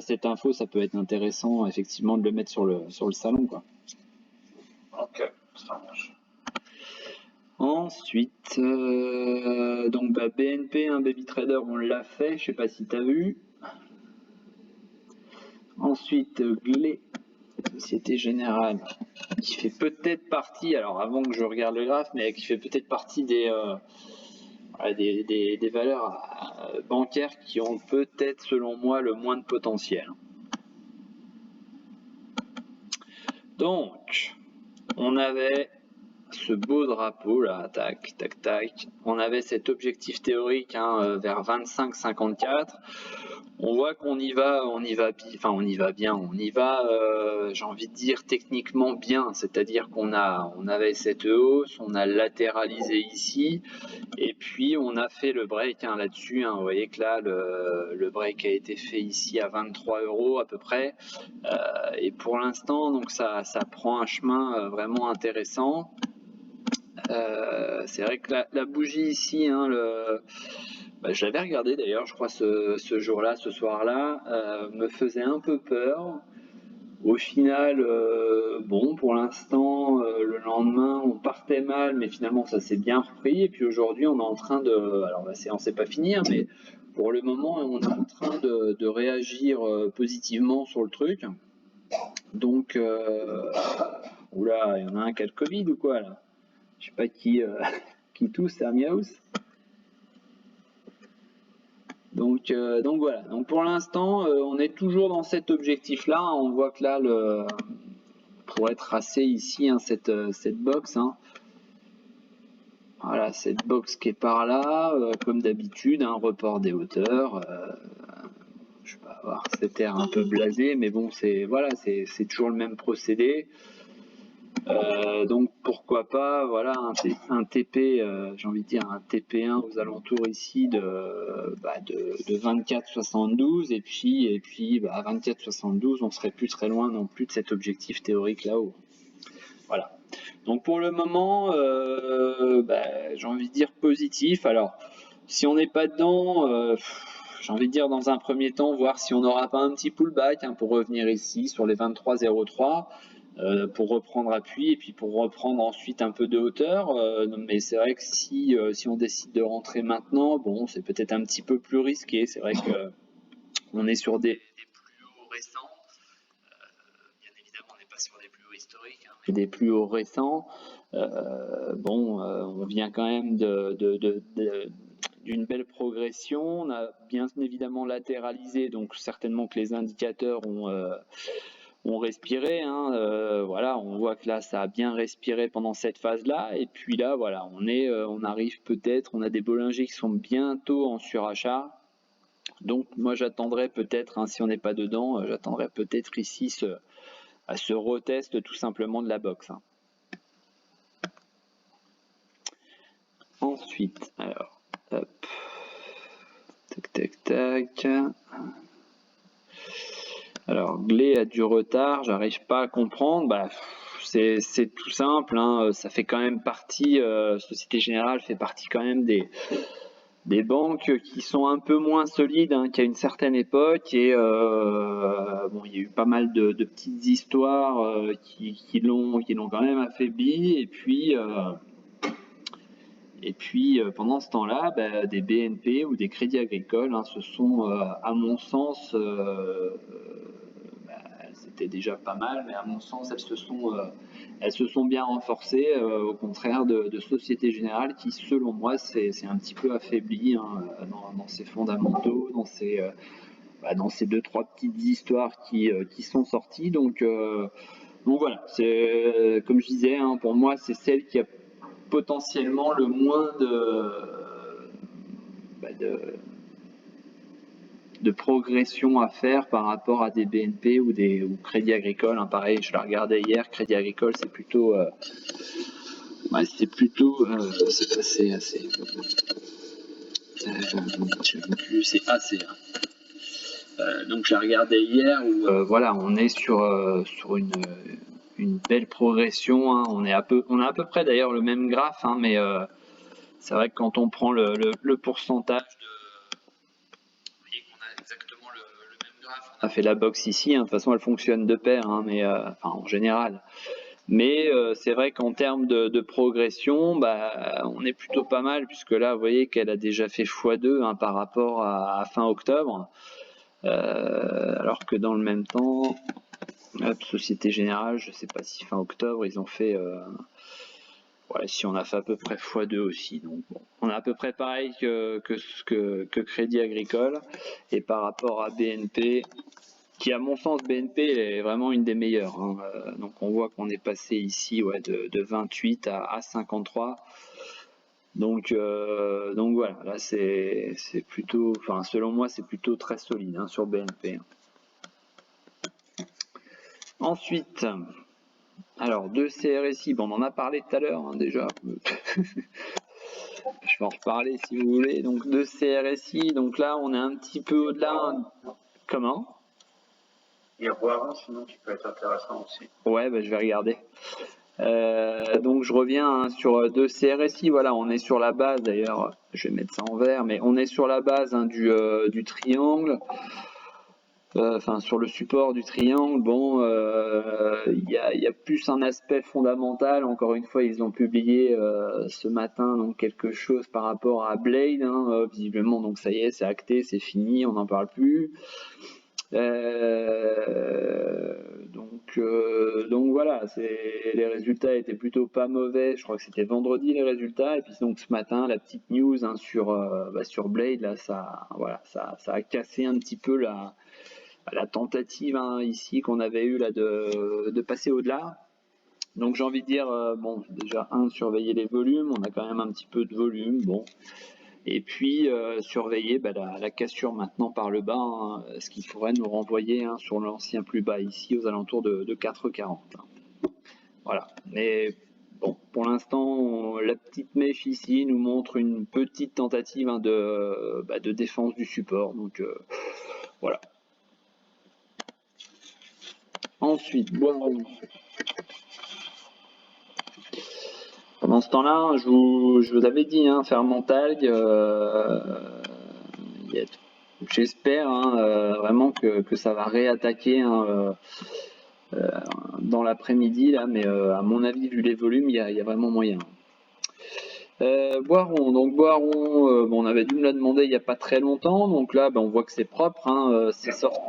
cette info, ça peut être intéressant effectivement de le mettre sur le salon, quoi. Ok, ça marche. Ensuite, donc BNP, un Baby Trader, on l'a fait, je sais pas si tu as vu. Ensuite, Glé, Société Générale, qui fait peut-être partie, alors avant que je regarde le graphe, mais qui fait peut-être partie des valeurs bancaires qui ont peut-être, selon moi, le moins de potentiel. Donc, on avait ce beau drapeau là, tac, tac, tac. On avait cet objectif théorique vers 25,54. On voit qu'on y va, j'ai envie de dire techniquement bien, c'est-à-dire qu'on avait cette hausse, on a latéralisé ici, et puis on a fait le break là-dessus. Vous voyez que là, le break a été fait ici à 23 € à peu près, et pour l'instant, donc ça prend un chemin vraiment intéressant. C'est vrai que la bougie ici, je l'avais regardé d'ailleurs, je crois, ce jour-là, ce soir-là, me faisait un peu peur. Au final, pour l'instant, le lendemain, on partait mal, mais finalement, ça s'est bien repris. Et puis aujourd'hui, on est en train de... Alors, la séance n'est pas finie, mais pour le moment, on est en train de réagir positivement sur le truc. Donc, oula, il y en a un qui a le Covid ou quoi, là? Je sais pas qui tousse, c'est Amiaus. Donc voilà. Donc pour l'instant, on est toujours dans cet objectif-là. On voit que là, pour être tracé ici, cette box. Voilà, cette box qui est par là, comme d'habitude, un report des hauteurs. Je vais avoir cet air un peu blasé, mais bon, c'est toujours le même procédé. Donc pourquoi pas, voilà, un TP, j'ai envie de dire un TP1 aux alentours ici de 24,72, et puis à 24,72, on serait plus très loin non plus de cet objectif théorique là-haut. Voilà. Donc pour le moment, j'ai envie de dire positif. Alors si on n'est pas dedans, j'ai envie de dire dans un premier temps, voir si on n'aura pas un petit pullback pour revenir ici sur les 23,03. Pour reprendre appui et puis pour reprendre ensuite un peu de hauteur. Mais c'est vrai que si on décide de rentrer maintenant, bon, c'est peut-être un petit peu plus risqué. C'est vrai que on est sur des plus hauts récents. Bien évidemment, on n'est pas sur des plus hauts historiques, mais des plus hauts récents. On vient quand même d'une belle progression. On a bien évidemment latéralisé, donc certainement que les indicateurs ont respiré, voilà, on voit que là ça a bien respiré pendant cette phase-là, et puis là voilà, on arrive peut-être, on a des Bollinger qui sont bientôt en surachat, donc moi j'attendrai peut-être, si on n'est pas dedans, j'attendrai peut-être ici ce retest tout simplement de la box. Ensuite, alors, hop, tac tac tac. Alors, Glé a du retard, j'arrive pas à comprendre. C'est tout simple, ça fait quand même partie, Société Générale fait partie quand même des banques qui sont un peu moins solides qu'à une certaine époque, et il y a eu pas mal de petites histoires qui l'ont quand même affaibli, et puis pendant ce temps-là, des BNP ou des crédits agricoles se sont, à mon sens, c'était déjà pas mal, mais à mon sens, elles se sont bien renforcées, au contraire de Société Générale qui, selon moi, c'est un petit peu affaibli dans ses fondamentaux, dans ces 2-3 petites histoires qui sont sorties. Donc Donc voilà, c'est comme je disais, hein, pour moi, c'est celle qui a potentiellement le moins bah, de progression à faire par rapport à des BNP ou Crédit Agricole. Hein. Pareil, je la regardais hier, Crédit Agricole, c'est plutôt, c'est passé assez, c'est assez. Hein. Donc j'ai regardé hier où voilà, on est sur une belle progression. Hein. On a à peu près d'ailleurs le même graphe, hein, mais c'est vrai que quand on prend le pourcentage vous voyez qu'on a exactement le même graphe. On a fait la box ici, hein. De toute façon elle fonctionne de pair, hein, mais enfin en général. Mais c'est vrai qu'en termes de progression, bah, on est plutôt pas mal, puisque là, vous voyez qu'elle a déjà fait x2 hein, par rapport à fin octobre. Alors que dans le même temps, Société Générale, je ne sais pas si fin octobre, ils ont fait... ouais, si on a fait à peu près x2 aussi. Donc bon, on a à peu près pareil que Crédit Agricole. Et par rapport à BNP, qui à mon sens BNP est vraiment une des meilleures. Hein. Donc on voit qu'on est passé ici de 28 à 53. Donc voilà, là c'est plutôt, enfin selon moi c'est plutôt très solide hein, sur BNP. Ensuite, alors 2 CRSI, bon, on en a parlé tout à l'heure hein, déjà. Je vais en reparler si vous voulez. Donc 2 CRSI, donc là on est un petit peu au-delà. Comment? Et voir, sinon qui peut être intéressant aussi. Ouais, bah, je vais regarder. Donc je reviens hein, sur 2 CRSI, voilà, on est sur la base, d'ailleurs, je vais mettre ça en vert, mais on est sur la base hein, du triangle, enfin sur le support du triangle. Bon, il y a plus un aspect fondamental, encore une fois, ils ont publié ce matin donc quelque chose par rapport à Blade, hein, visiblement, donc ça y est, c'est acté, c'est fini, on n'en parle plus. Donc voilà, les résultats étaient plutôt pas mauvais. Je crois que c'était vendredi les résultats. Et puis donc ce matin, la petite news hein, sur Blade, là, ça a cassé un petit peu la tentative hein, ici qu'on avait eu là de passer au-delà. Donc j'ai envie de dire, bon, déjà surveiller les volumes. On a quand même un petit peu de volume. Bon. Et puis surveiller la cassure maintenant par le bas, hein, ce qui pourrait nous renvoyer hein, sur l'ancien plus bas ici aux alentours de 4,40. Hein. Voilà. Mais bon, pour l'instant, la petite mèche ici nous montre une petite tentative hein, de défense du support. Donc voilà. Ensuite, pendant ce temps-là, je vous avais dit, hein, Fermentalg, j'espère hein, vraiment que ça va réattaquer hein, dans l'après-midi, là, mais à mon avis, vu les volumes, il y a vraiment moyen. Boiron, donc Boiron, bon, on avait dû me la demander il n'y a pas très longtemps, donc là, on voit que c'est propre, hein, c'est sorti.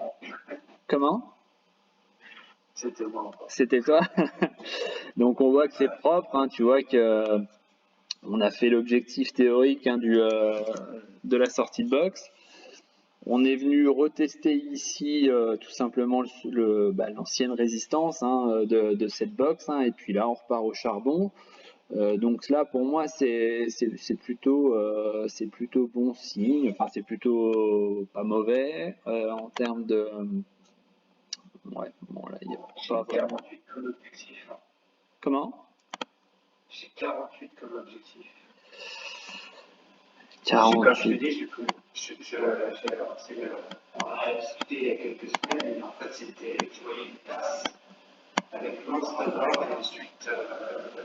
Comment? C'était moi. C'était toi. Donc on voit que c'est propre, hein, tu vois que on a fait l'objectif théorique hein, de la sortie de box. On est venu retester ici tout simplement l'ancienne résistance hein, de cette box, hein, et puis là on repart au charbon. Donc là pour moi c'est plutôt bon signe, enfin c'est plutôt pas mauvais en termes de ouais bon là il y a pas 48 comme objectif. Comment? J'ai 48 comme objectif. 48. Comme je te dis, on a discuté il y a quelques semaines, et en fait, c'était, tu voyais une tasse avec l'Instagram, et ensuite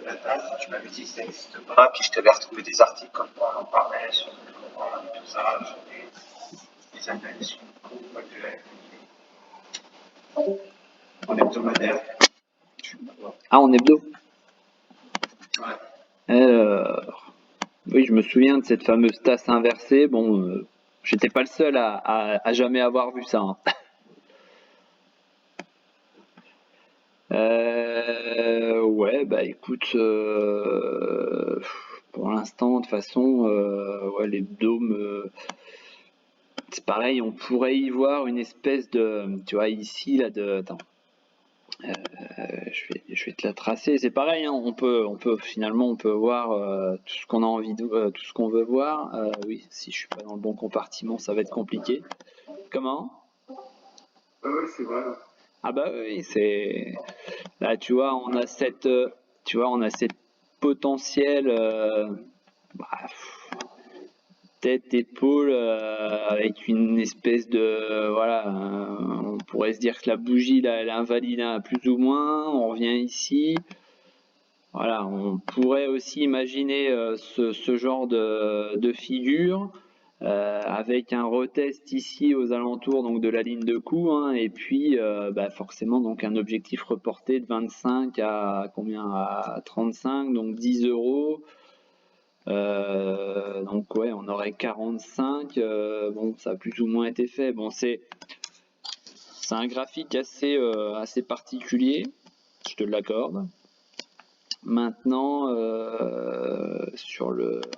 la tasse, tu m'avais dit que ça n'existe pas, puis je t'avais retrouvé des articles comme quoi on en parlait sur le programme et tout ça, sur des analyses sur le groupe actuel. En hebdomadaire. Ah, en hebdo? Ouais. Oui, je me souviens de cette fameuse tasse inversée. Bon, j'étais pas le seul à jamais avoir vu ça. Hein. Ouais, bah écoute, pour l'instant, de toute façon, ouais, les dômes, c'est pareil, on pourrait y voir une espèce de, tu vois, ici, là, attends. Je vais te la tracer. C'est pareil, hein, finalement on peut voir tout ce qu'on a envie de, tout ce qu'on veut voir. Oui, si je suis pas dans le bon compartiment, ça va être compliqué. Comment? Oui, c'est vrai. Ah bah oui, c'est là, tu vois, on a cette potentielle tête, épaule, avec une espèce de voilà, on pourrait se dire que la bougie là, elle invalide plus ou moins. On revient ici. Voilà, on pourrait aussi imaginer ce genre de figure avec un retest ici aux alentours donc de la ligne de coup, hein, et puis forcément donc un objectif reporté de 25 à combien, à 35, donc 10 euros. Donc ouais, on aurait 45. Bon, ça a plus ou moins été fait. Bon, c'est un graphique assez particulier, je te l'accorde. Maintenant,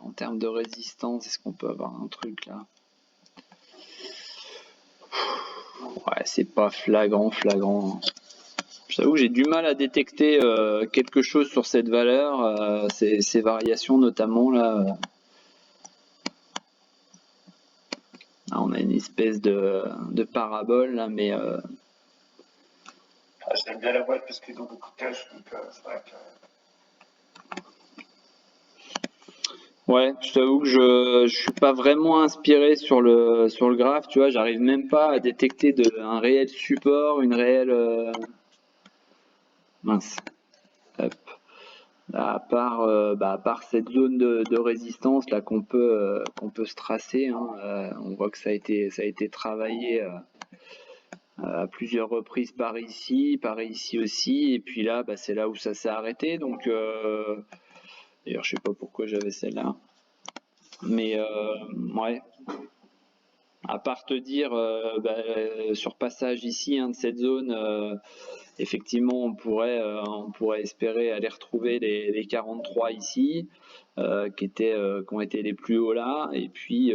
en termes de résistance, est-ce qu'on peut avoir un truc là? Ouais, c'est pas flagrant. Je t'avoue que j'ai du mal à détecter quelque chose sur cette valeur, ces variations notamment là. Là, on a une espèce de parabole là, mais J'aime bien la boîte parce qu'ils ont beaucoup de cash, donc c'est vrai que. ouais, je t'avoue que je suis pas vraiment inspiré sur le graphe, tu vois, j'arrive même pas à détecter un réel support, une réelle mince. Hop. Là, à part cette zone de résistance là qu'on peut se tracer, hein, on voit que ça a été travaillé à plusieurs reprises par ici aussi, et puis là, c'est là où ça s'est arrêté. Donc, d'ailleurs, je sais pas pourquoi j'avais celle-là, mais ouais. À part te dire, sur passage ici, hein, de cette zone, effectivement, on pourrait espérer aller retrouver les 43 ici, qui ont été les plus hauts là, et puis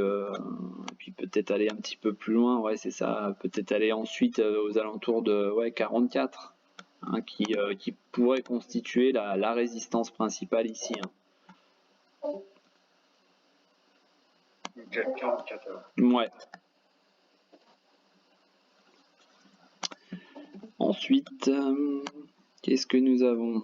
peut-être aller un petit peu plus loin, ouais, c'est ça, peut-être aller ensuite aux alentours de 44, hein, qui pourrait constituer la résistance principale ici, hein. Ok, 44 heures. Ouais. Ensuite, qu'est-ce que nous avons?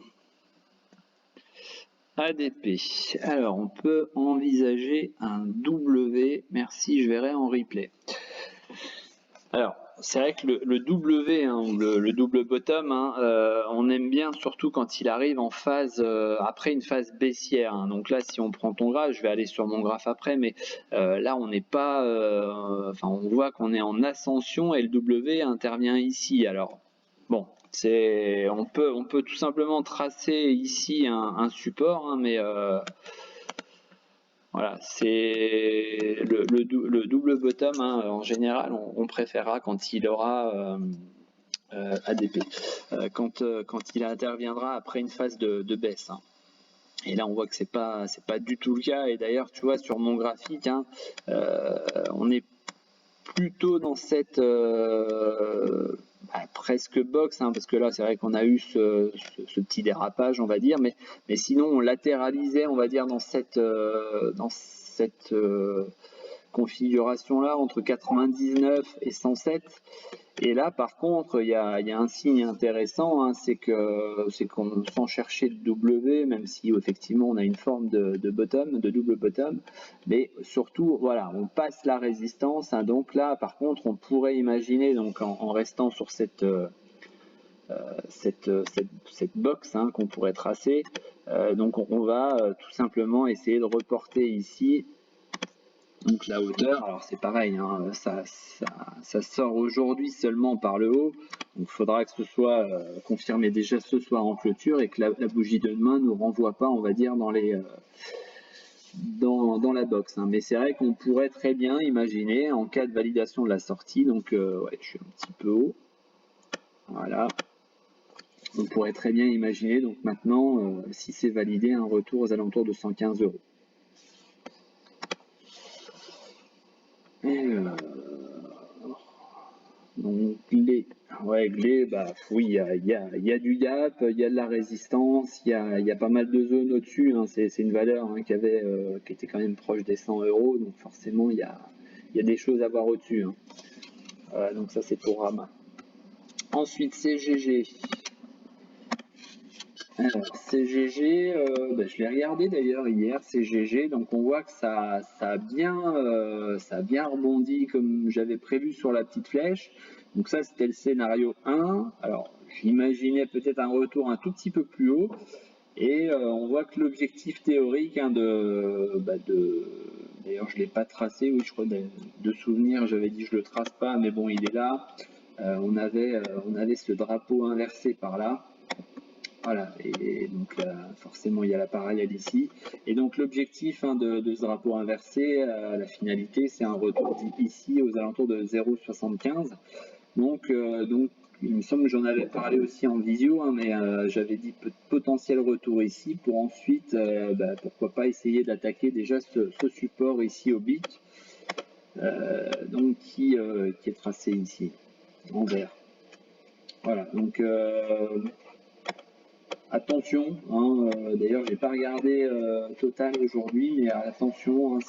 ADP. Alors, on peut envisager un W. Merci, je verrai en replay. Alors, c'est vrai que le W, hein, le double bottom, hein, on aime bien surtout quand il arrive en phase après une phase baissière, hein. Donc là, si on prend ton graphe, je vais aller sur mon graphe après, mais là, on n'est pas, enfin, on voit qu'on est en ascension et le W intervient ici. Alors, bon, on peut tout simplement tracer ici un support, hein, mais voilà, c'est le double bottom, hein, en général, on préférera quand il aura ADP, quand il interviendra après une phase de baisse, hein. Et là, on voit que c'est pas du tout le cas. Et d'ailleurs, tu vois, sur mon graphique, hein, on est plutôt dans cette presque box, hein, parce que là c'est vrai qu'on a eu ce petit dérapage, on va dire, mais sinon on latéralisait, on va dire, dans cette configuration là entre 99 et 107. Et là, par contre, il y a un signe intéressant, hein, c'est qu'on, sans chercher le W, même si effectivement on a une forme de bottom, de double bottom, mais surtout, voilà, on passe la résistance, hein. Donc là, par contre, on pourrait imaginer, donc en restant sur cette box, hein, qu'on pourrait tracer, donc on va tout simplement essayer de reporter ici. Donc la hauteur, alors c'est pareil, hein, ça sort aujourd'hui seulement par le haut, donc il faudra que ce soit confirmé déjà ce soir en clôture et que la bougie de demain ne nous renvoie pas, on va dire, dans la box, hein. Mais c'est vrai qu'on pourrait très bien imaginer, en cas de validation de la sortie, donc ouais, je suis un petit peu haut, voilà, on pourrait très bien imaginer, donc maintenant, si c'est validé, un retour aux alentours de 115 euros. Donc les Régler, bah oui, il y a du gap, il y a de la résistance, il y a pas mal de zones au-dessus, hein. C'est une valeur hein, qui était quand même proche des 100 euros, donc forcément il y a des choses à voir au-dessus, hein. Voilà, donc ça c'est pour Rama. Ensuite CGG. Alors CGG, bah, je l'ai regardé d'ailleurs hier, CGG, donc on voit que ça a bien rebondi comme j'avais prévu sur la petite flèche. Donc ça c'était le scénario 1. Alors j'imaginais peut-être un retour un tout petit peu plus haut. Et on voit que l'objectif théorique hein, d'ailleurs je ne l'ai pas tracé, oui je crois de souvenir, j'avais dit je le trace pas, mais bon il est là. On avait ce drapeau inversé par là. Voilà, et donc forcément il y a la parallèle ici. Et donc l'objectif hein, de ce drapeau inversé, la finalité, c'est un retour ici aux alentours de 0,75. Donc il me semble que j'en avais parlé aussi en visio, hein, mais j'avais dit potentiel retour ici pour ensuite, pourquoi pas essayer d'attaquer déjà ce support ici au bic, donc qui est tracé ici en vert. Voilà, donc attention, hein, d'ailleurs j'ai pas regardé Total aujourd'hui, mais attention, hein,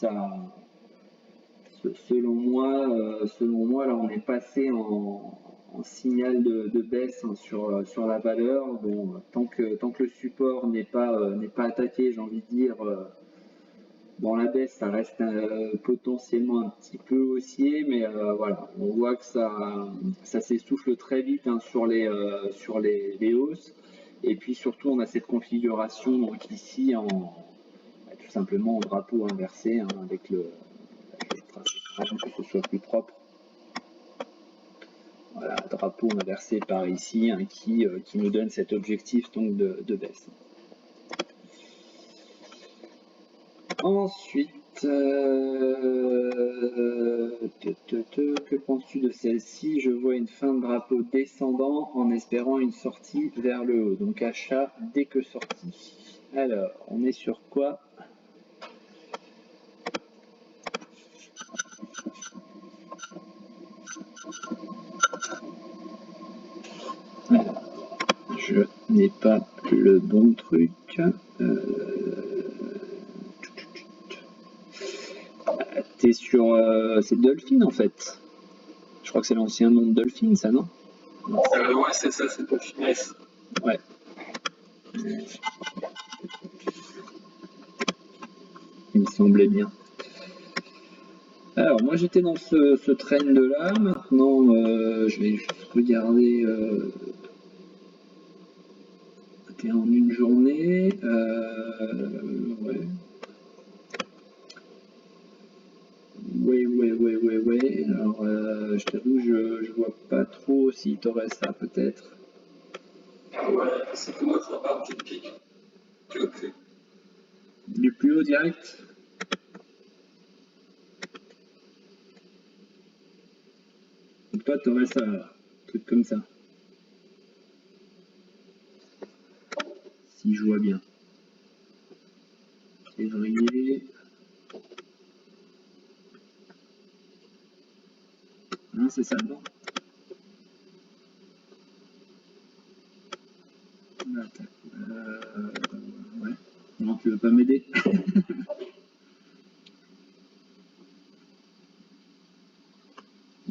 selon moi, là on est passé en signal de baisse hein, sur la valeur. Bon, tant que le support n'est pas attaqué, j'ai envie de dire, dans la baisse, ça reste potentiellement un petit peu haussier, mais voilà, on voit que ça s'essouffle très vite hein, sur les hausses. Et puis surtout, on a cette configuration donc ici tout simplement en drapeau inversé hein, avec le tracé pour que ce soit plus propre. Voilà, drapeau inversé par ici hein, qui nous donne cet objectif donc de baisse. Ensuite, que penses-tu de celle-ci? Je vois une fin de drapeau descendant en espérant une sortie vers le haut. Donc achat dès que sortie. Alors, on est sur quoi? Alors, je n'ai pas le bon truc. T'es sur... c'est Dolphin en fait. Je crois que c'est l'ancien nom de Dolphin, ça, non? Ouais, c'est ça, c'est Dolphin S. Ouais. Il me semblait bien. Alors, moi j'étais dans ce trend là. Maintenant, je vais juste regarder. C'était en une journée. Ouais. Ouais. Alors, je t'avoue, je vois pas trop s'il t'aurait ça peut-être. Ouais, c'est que moi, je vois pas un petit pic. Tu vois que Du plus haut direct? Donc toi, t'aurais ça, un truc comme ça. Si je vois bien. Février. Non, c'est ça, non? Ouais. Non, tu veux pas m'aider?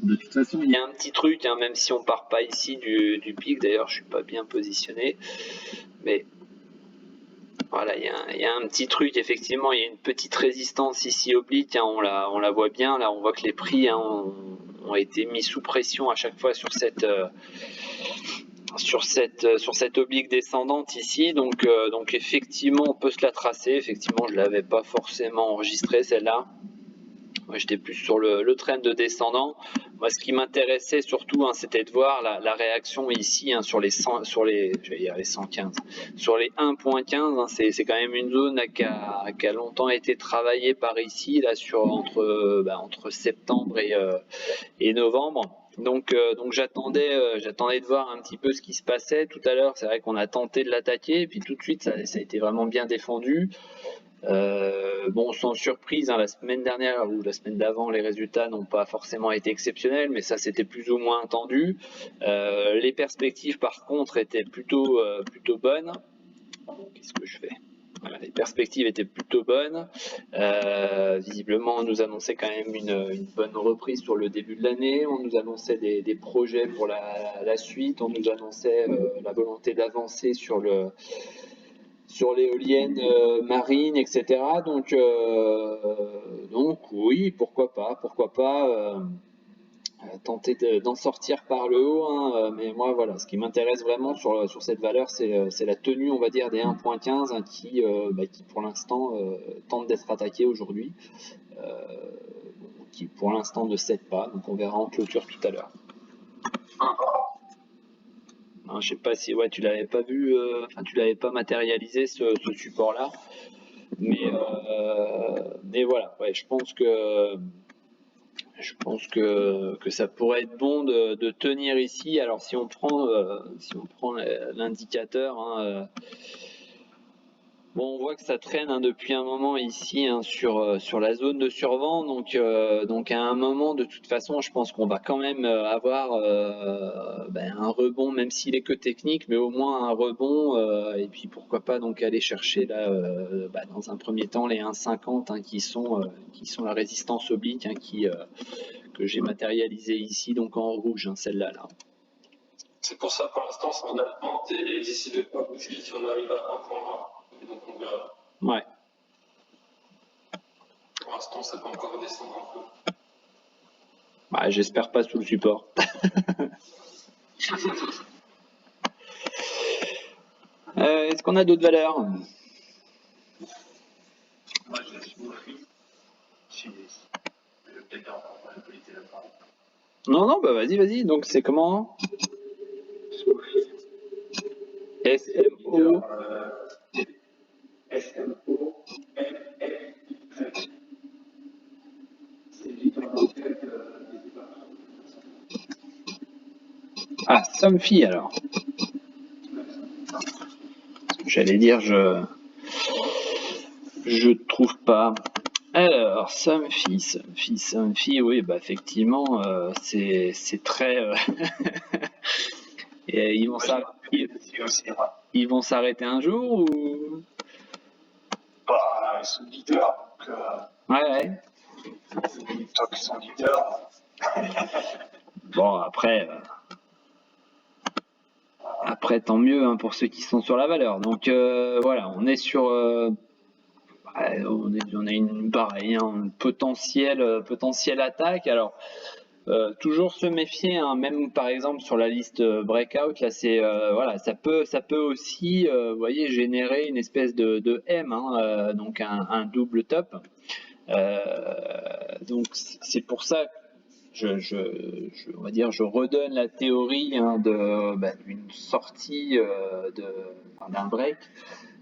De toute façon, il y a un petit truc, hein, même si on part pas ici du pic. D'ailleurs, je suis pas bien positionné, mais voilà, il y a un petit truc. Effectivement, il y a une petite résistance ici oblique. Hein, on la voit bien. Là, on voit que les prix hein, ont été mis sous pression à chaque fois sur cette oblique descendante ici. Donc effectivement, on peut se la tracer. Effectivement, je l'avais pas forcément enregistrée celle-là. Moi, j'étais plus sur le trend de descendant. Moi, ce qui m'intéressait surtout, hein, c'était de voir la réaction ici hein, sur les 115, sur les 1.15. Hein, c'est quand même une zone qui a longtemps été travaillée par ici, là, entre septembre et novembre. Donc j'attendais de voir un petit peu ce qui se passait tout à l'heure. C'est vrai qu'on a tenté de l'attaquer, et puis tout de suite, ça a été vraiment bien défendu. Bon, sans surprise, hein, la semaine dernière ou la semaine d'avant, les résultats n'ont pas forcément été exceptionnels, mais ça c'était plus ou moins attendu. Les perspectives, par contre, étaient plutôt bonnes. Qu'est-ce que je fais? Voilà, les perspectives étaient plutôt bonnes. Visiblement, on nous annonçait quand même une bonne reprise sur le début de l'année. On nous annonçait des projets pour la suite. On nous annonçait la volonté d'avancer sur l'éolienne marine, etc. Donc oui, pourquoi pas tenter d'en sortir par le haut, hein, mais moi voilà, ce qui m'intéresse vraiment sur cette valeur, c'est la tenue, on va dire, des 1.15 hein, qui pour l'instant tente d'être attaqué aujourd'hui, qui pour l'instant ne cède pas, donc on verra en clôture tout à l'heure. Hein, je sais pas si ouais, tu l'avais pas vu, tu l'avais pas matérialisé ce support là, mais voilà, ouais, je pense que ça pourrait être bon de tenir ici. Alors si on prend l'indicateur, hein, bon, on voit que ça traîne hein, depuis un moment ici hein, sur la zone de survent. Donc à un moment, de toute façon, je pense qu'on va quand même avoir un rebond, même s'il est que technique, mais au moins un rebond. Et puis pourquoi pas donc aller chercher là, dans un premier temps les 1,50 hein, qui sont la résistance oblique hein, que j'ai matérialisé ici donc en rouge, hein, celle-là. Là. C'est pour ça, pour l'instant, c'est en attente et d'ici de pas bouger si on arrive à un point. Et donc on verra. Ouais. Pour l'instant, ça peut encore descendre un peu. Bah, j'espère pas sous le support. Est-ce qu'on a d'autres valeurs? Moi, je laisse Mofi. Je vais peut-être encore manipuler la parole. Non, bah vas-y. Donc c'est comment? SMO. SMO. Ah, Somfy alors. J'allais dire, je trouve pas. Alors, Somfy, oui, bah effectivement, c'est très. Et ils vont s'arrêter un jour ou? Bah, ils sont leaders, donc. Ouais. Tant qu'ils sont leaders. Bon, après, tant mieux hein, pour ceux qui sont sur la valeur. Donc voilà, on est sur, on a une pareille, hein, une potentielle attaque. Alors toujours se méfier, hein, même par exemple sur la liste breakout, là c'est voilà, ça peut aussi, vous voyez, générer une espèce de M, hein, donc un double top. Donc c'est pour ça que on va dire, je redonne la théorie hein, d'une sortie d'un break.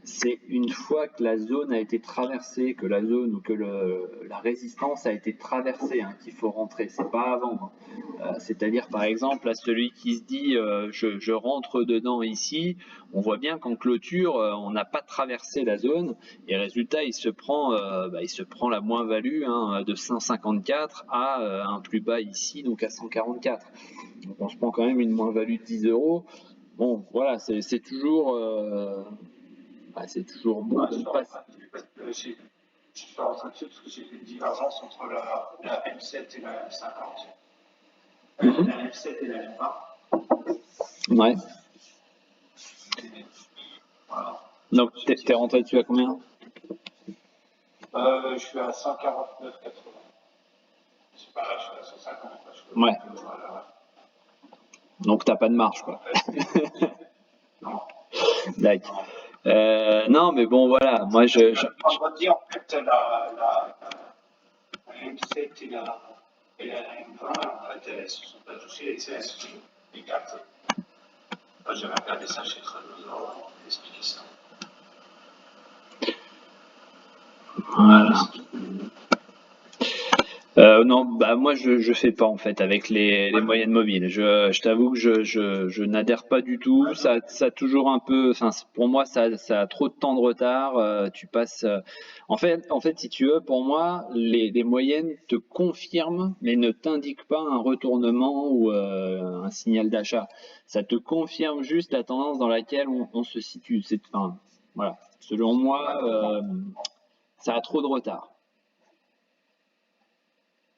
C'est une fois que la zone a été traversée, que la zone ou que la résistance a été traversée, hein, qu'il faut rentrer. C'est pas avant. Hein. C'est-à-dire par exemple à celui qui se dit je rentre dedans ici, on voit bien qu'en clôture on n'a pas traversé la zone et résultat il se prend la moins-value hein, de 154 à un plus bas ici donc à 144. Donc on se prend quand même une moins-value de 10 €. Bon voilà, c'est toujours c'est toujours bon de passer. Je suis pas en train de parce que j'ai fait une divergence entre la M7 et la M50. La M7 et la M1. Ouais. Voilà. Donc t'es rentré dessus à combien? Je suis à 149,80. C'est pas là, je suis à 150. Ouais. Donc t'as pas de marge quoi. Non. D'accord. Non mais bon voilà, moi je va dire en fait la M7 et la M20, en fait, elles ne se sont pas touchées, elles se sont écartées. Moi j'avais regardé ça chez Tradosaur, on m'a expliqué ça. Voilà. Non, bah moi je fais pas en fait avec les moyennes mobiles. Je t'avoue que je n'adhère pas du tout. Ça a toujours un peu, enfin pour moi ça a trop de temps de retard. Tu passes, en fait si tu veux, pour moi les moyennes te confirment mais ne t'indiquent pas un retournement ou un signal d'achat. Ça te confirme juste la tendance dans laquelle on se situe. Enfin voilà. Selon moi, ça a trop de retard.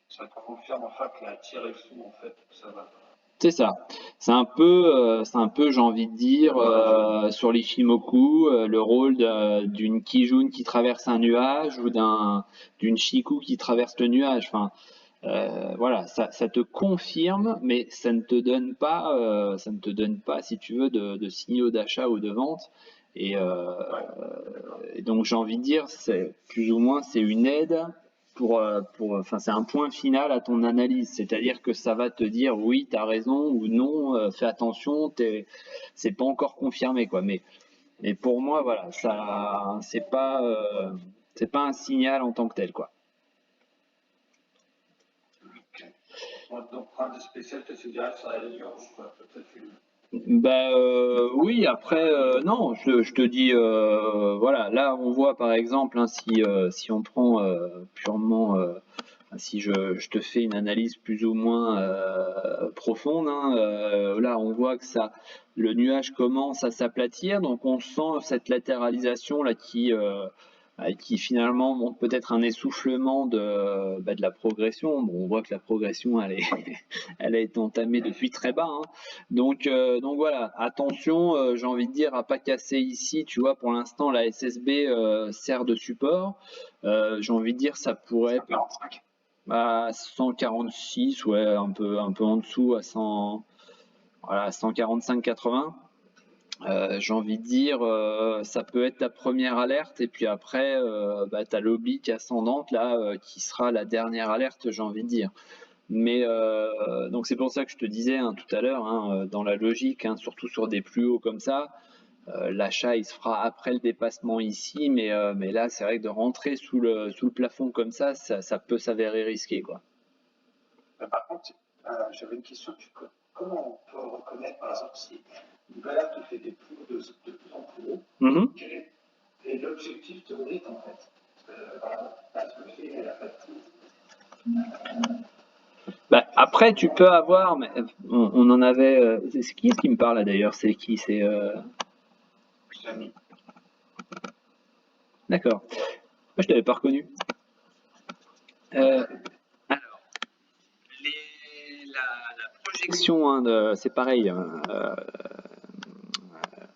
Ça te confirme enfin que la tire est sous, en fait, ça va. C'est ça. C'est un peu, j'ai envie de dire, sur l'Ishimoku, le rôle d'une Kijun qui traverse un nuage ou d'une Shiku qui traverse le nuage. Enfin, voilà, ça te confirme, mais ça ne te donne pas, si tu veux, de signaux d'achat ou de vente. Et, euh, et donc j'ai envie de dire, c'est plus ou moins c'est une aide enfin c'est un point final à ton analyse, c'est-à-dire que ça va te dire oui, tu as raison ou non, fais attention, c'est pas encore confirmé quoi. Mais pour moi voilà, ça c'est pas un signal en tant que tel quoi. Donc, rien de spécial, tu te dirais sur la ligne rouge, quoi. Peut-être une. Bah oui, après non, je te dis voilà, là on voit par exemple hein, si on prend purement si je te fais une analyse plus ou moins profonde, hein, là on voit que le nuage commence à s'aplatir, donc on sent cette latéralisation là qui finalement montre peut-être un essoufflement de la progression. Bon, on voit que la progression elle a été entamée depuis très bas, hein. Donc voilà, attention, j'ai envie de dire à pas casser ici. Tu vois, pour l'instant la SSB sert de support. J'ai envie de dire ça pourrait 45. à 146, ouais, un peu en dessous à 100, voilà, 145,80. J'ai envie de dire, ça peut être ta première alerte, et puis après, bah, tu as l'oblique ascendante là, qui sera la dernière alerte, j'ai envie de dire. Mais donc c'est pour ça que je te disais hein, tout à l'heure, hein, dans la logique, hein, surtout sur des plus hauts comme ça, l'achat il se fera après le dépassement ici, mais là c'est vrai que de rentrer sous le plafond comme ça peut s'avérer risqué quoi. Par contre, j'avais une question. Comment on peut reconnaître, par exemple, si une balade te fait des plus de plus en plus haut, Mhm. quel est l'objectif théorique, en fait? Parce que le fait, elle a pas de tout. Bah, après, tu peux avoir, mais on en avait. C'est qui me parle là d'ailleurs? C'est qui? C'est Samy. d'accord. Moi, je t'avais pas reconnu. Euh, alors, la projection, hein, c'est pareil, hein,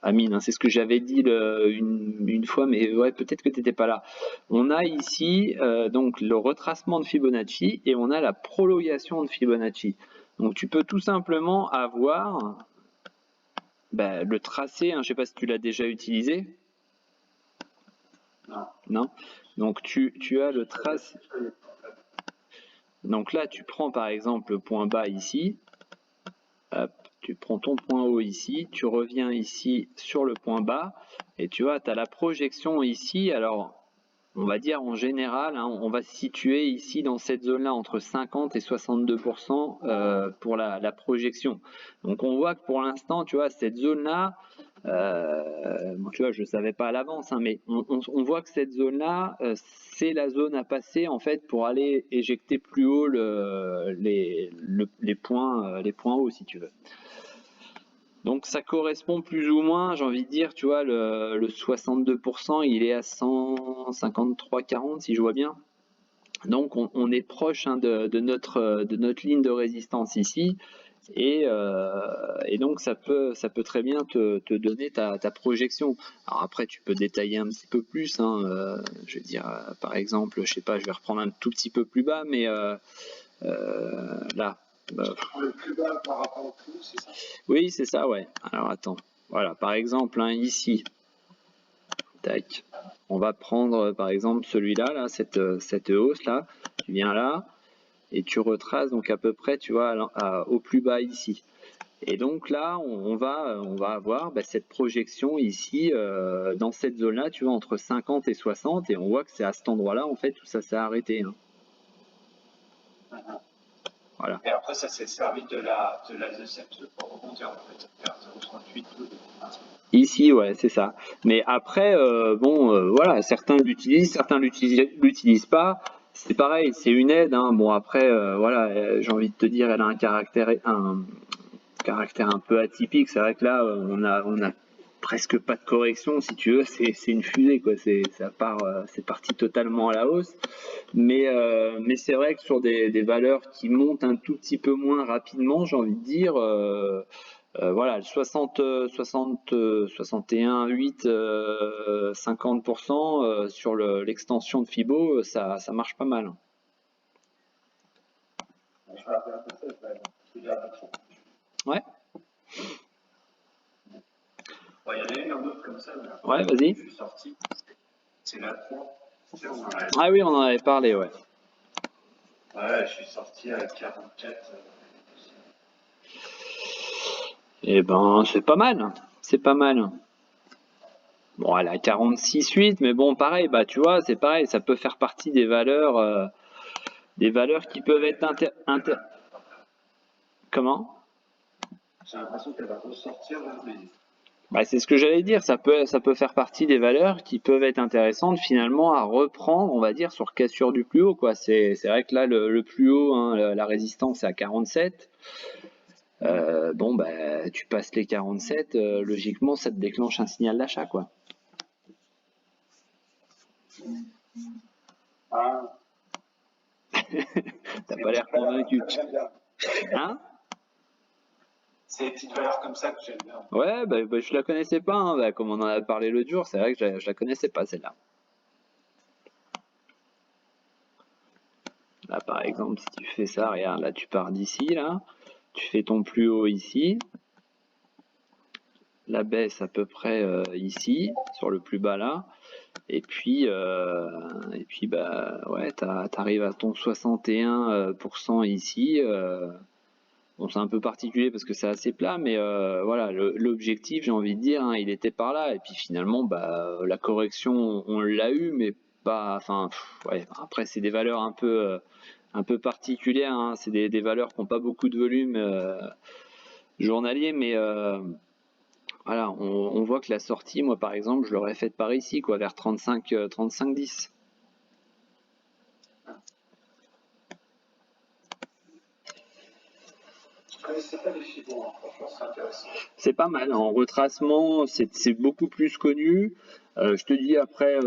Amine, hein, c'est ce que j'avais dit une fois, mais ouais, peut-être que tu n'étais pas là. On a ici donc le retracement de Fibonacci et on a la prolongation de Fibonacci. Donc tu peux tout simplement avoir bah, le tracé, hein, je ne sais pas si tu l'as déjà utilisé. Non. Non. Donc tu as le tracé. Donc là, tu prends par exemple le point bas ici. Hop, tu prends ton point haut ici, tu reviens ici sur le point bas, et tu vois, tu as la projection ici. Alors, on va dire en général, hein, on va se situer ici dans cette zone-là entre 50 et 62% pour la projection. Donc on voit que pour l'instant, tu vois, cette zone-là, bon, tu vois, je ne savais pas à l'avance, hein, mais on voit que cette zone-là, c'est la zone à passer en fait pour aller éjecter plus haut les points hauts, si tu veux. Donc ça correspond plus ou moins, j'ai envie de dire, tu vois, le 62%, il est à 153,40 si je vois bien. Donc on est proche hein, de notre ligne de résistance ici. Et donc ça peut très bien te donner ta projection. Alors après tu peux détailler un petit peu plus, hein, je veux dire par exemple, je sais pas, je vais reprendre un tout petit peu plus bas, mais là. Le plus bas par rapport au plus haut, c'est ça? Oui, c'est ça, ouais. Alors attends, voilà, par exemple hein, ici, tac. On va prendre par exemple celui-là, là, cette hausse là. Tu viens là et tu retraces donc à peu près, tu vois, au plus bas ici. Et donc là, on va avoir bah, cette projection ici, dans cette zone-là, tu vois, entre 50 et 60, et on voit que c'est à cet endroit-là, en fait, où ça s'est arrêté. Hein. Voilà. Et après, ça s'est servi de cette pour rebondir, en fait, vers 0,38 ou 0,38. Ici, ouais, c'est ça. Mais après, voilà, certains l'utilisent pas. C'est pareil, c'est une aide, hein. Bon, après, voilà, j'ai envie de te dire, elle a un caractère un peu atypique. C'est vrai que là, on a presque pas de correction, si tu veux. C'est une fusée, quoi. C'est parti totalement à la hausse. Mais c'est vrai que sur des valeurs qui montent un tout petit peu moins rapidement, j'ai envie de dire, voilà, le 60, 61, 8, 50% sur l'extension de Fibo, ça marche pas mal. Je vais regarder ça, je vais regarder ça. Ouais, Bon, il y en a une autre comme ça, là. ouais, vas-y. Je suis sorti. C'est la 3. Ah oui, on en avait parlé, ouais. Ouais, je suis sorti à 44. Eh ben, c'est pas mal. C'est pas mal. Bon, elle a 46,8, mais bon, pareil, bah tu vois, c'est pareil, ça peut faire partie des valeurs qui peuvent être Comment? J'ai l'impression qu'elle va ressortir là, mais. Bah, c'est ce que j'allais dire, ça peut faire partie des valeurs qui peuvent être intéressantes finalement à reprendre, on va dire, sur cassure du plus haut, quoi. C'est vrai que là, le plus haut, hein, la résistance est à 47. Bon, bah, tu passes les 47, logiquement, ça te déclenche un signal d'achat, quoi. Ah, T'as pas l'air convaincu. j'aime bien. Hein? C'est des petites valeurs comme ça que j'aime bien. Ouais, bah, je la connaissais pas, hein, bah, comme on en a parlé l'autre jour, c'est vrai que je la connaissais pas, celle-là. Là, par exemple, si tu fais ça, regarde, là, tu pars d'ici, là, tu fais ton plus haut ici, la baisse à peu près ici, sur le plus bas là, et puis bah ouais, t'arrives à ton 61% ici. Bon, c'est un peu particulier parce que c'est assez plat, mais voilà, l'objectif, j'ai envie de dire, hein, il était par là, et puis finalement, bah la correction, on l'a eu, mais pas, enfin, ouais. Après, c'est des valeurs un peu particulières, hein, c'est des valeurs qui n'ont pas beaucoup de volume journalier, mais voilà, on voit que la sortie, moi par exemple, je l'aurais faite par ici, quoi, vers 35, 10. Je connaissais pas les Fibo, hein. Franchement, c'est intéressant. C'est pas mal, en retracement, c'est beaucoup plus connu. Je te dis après,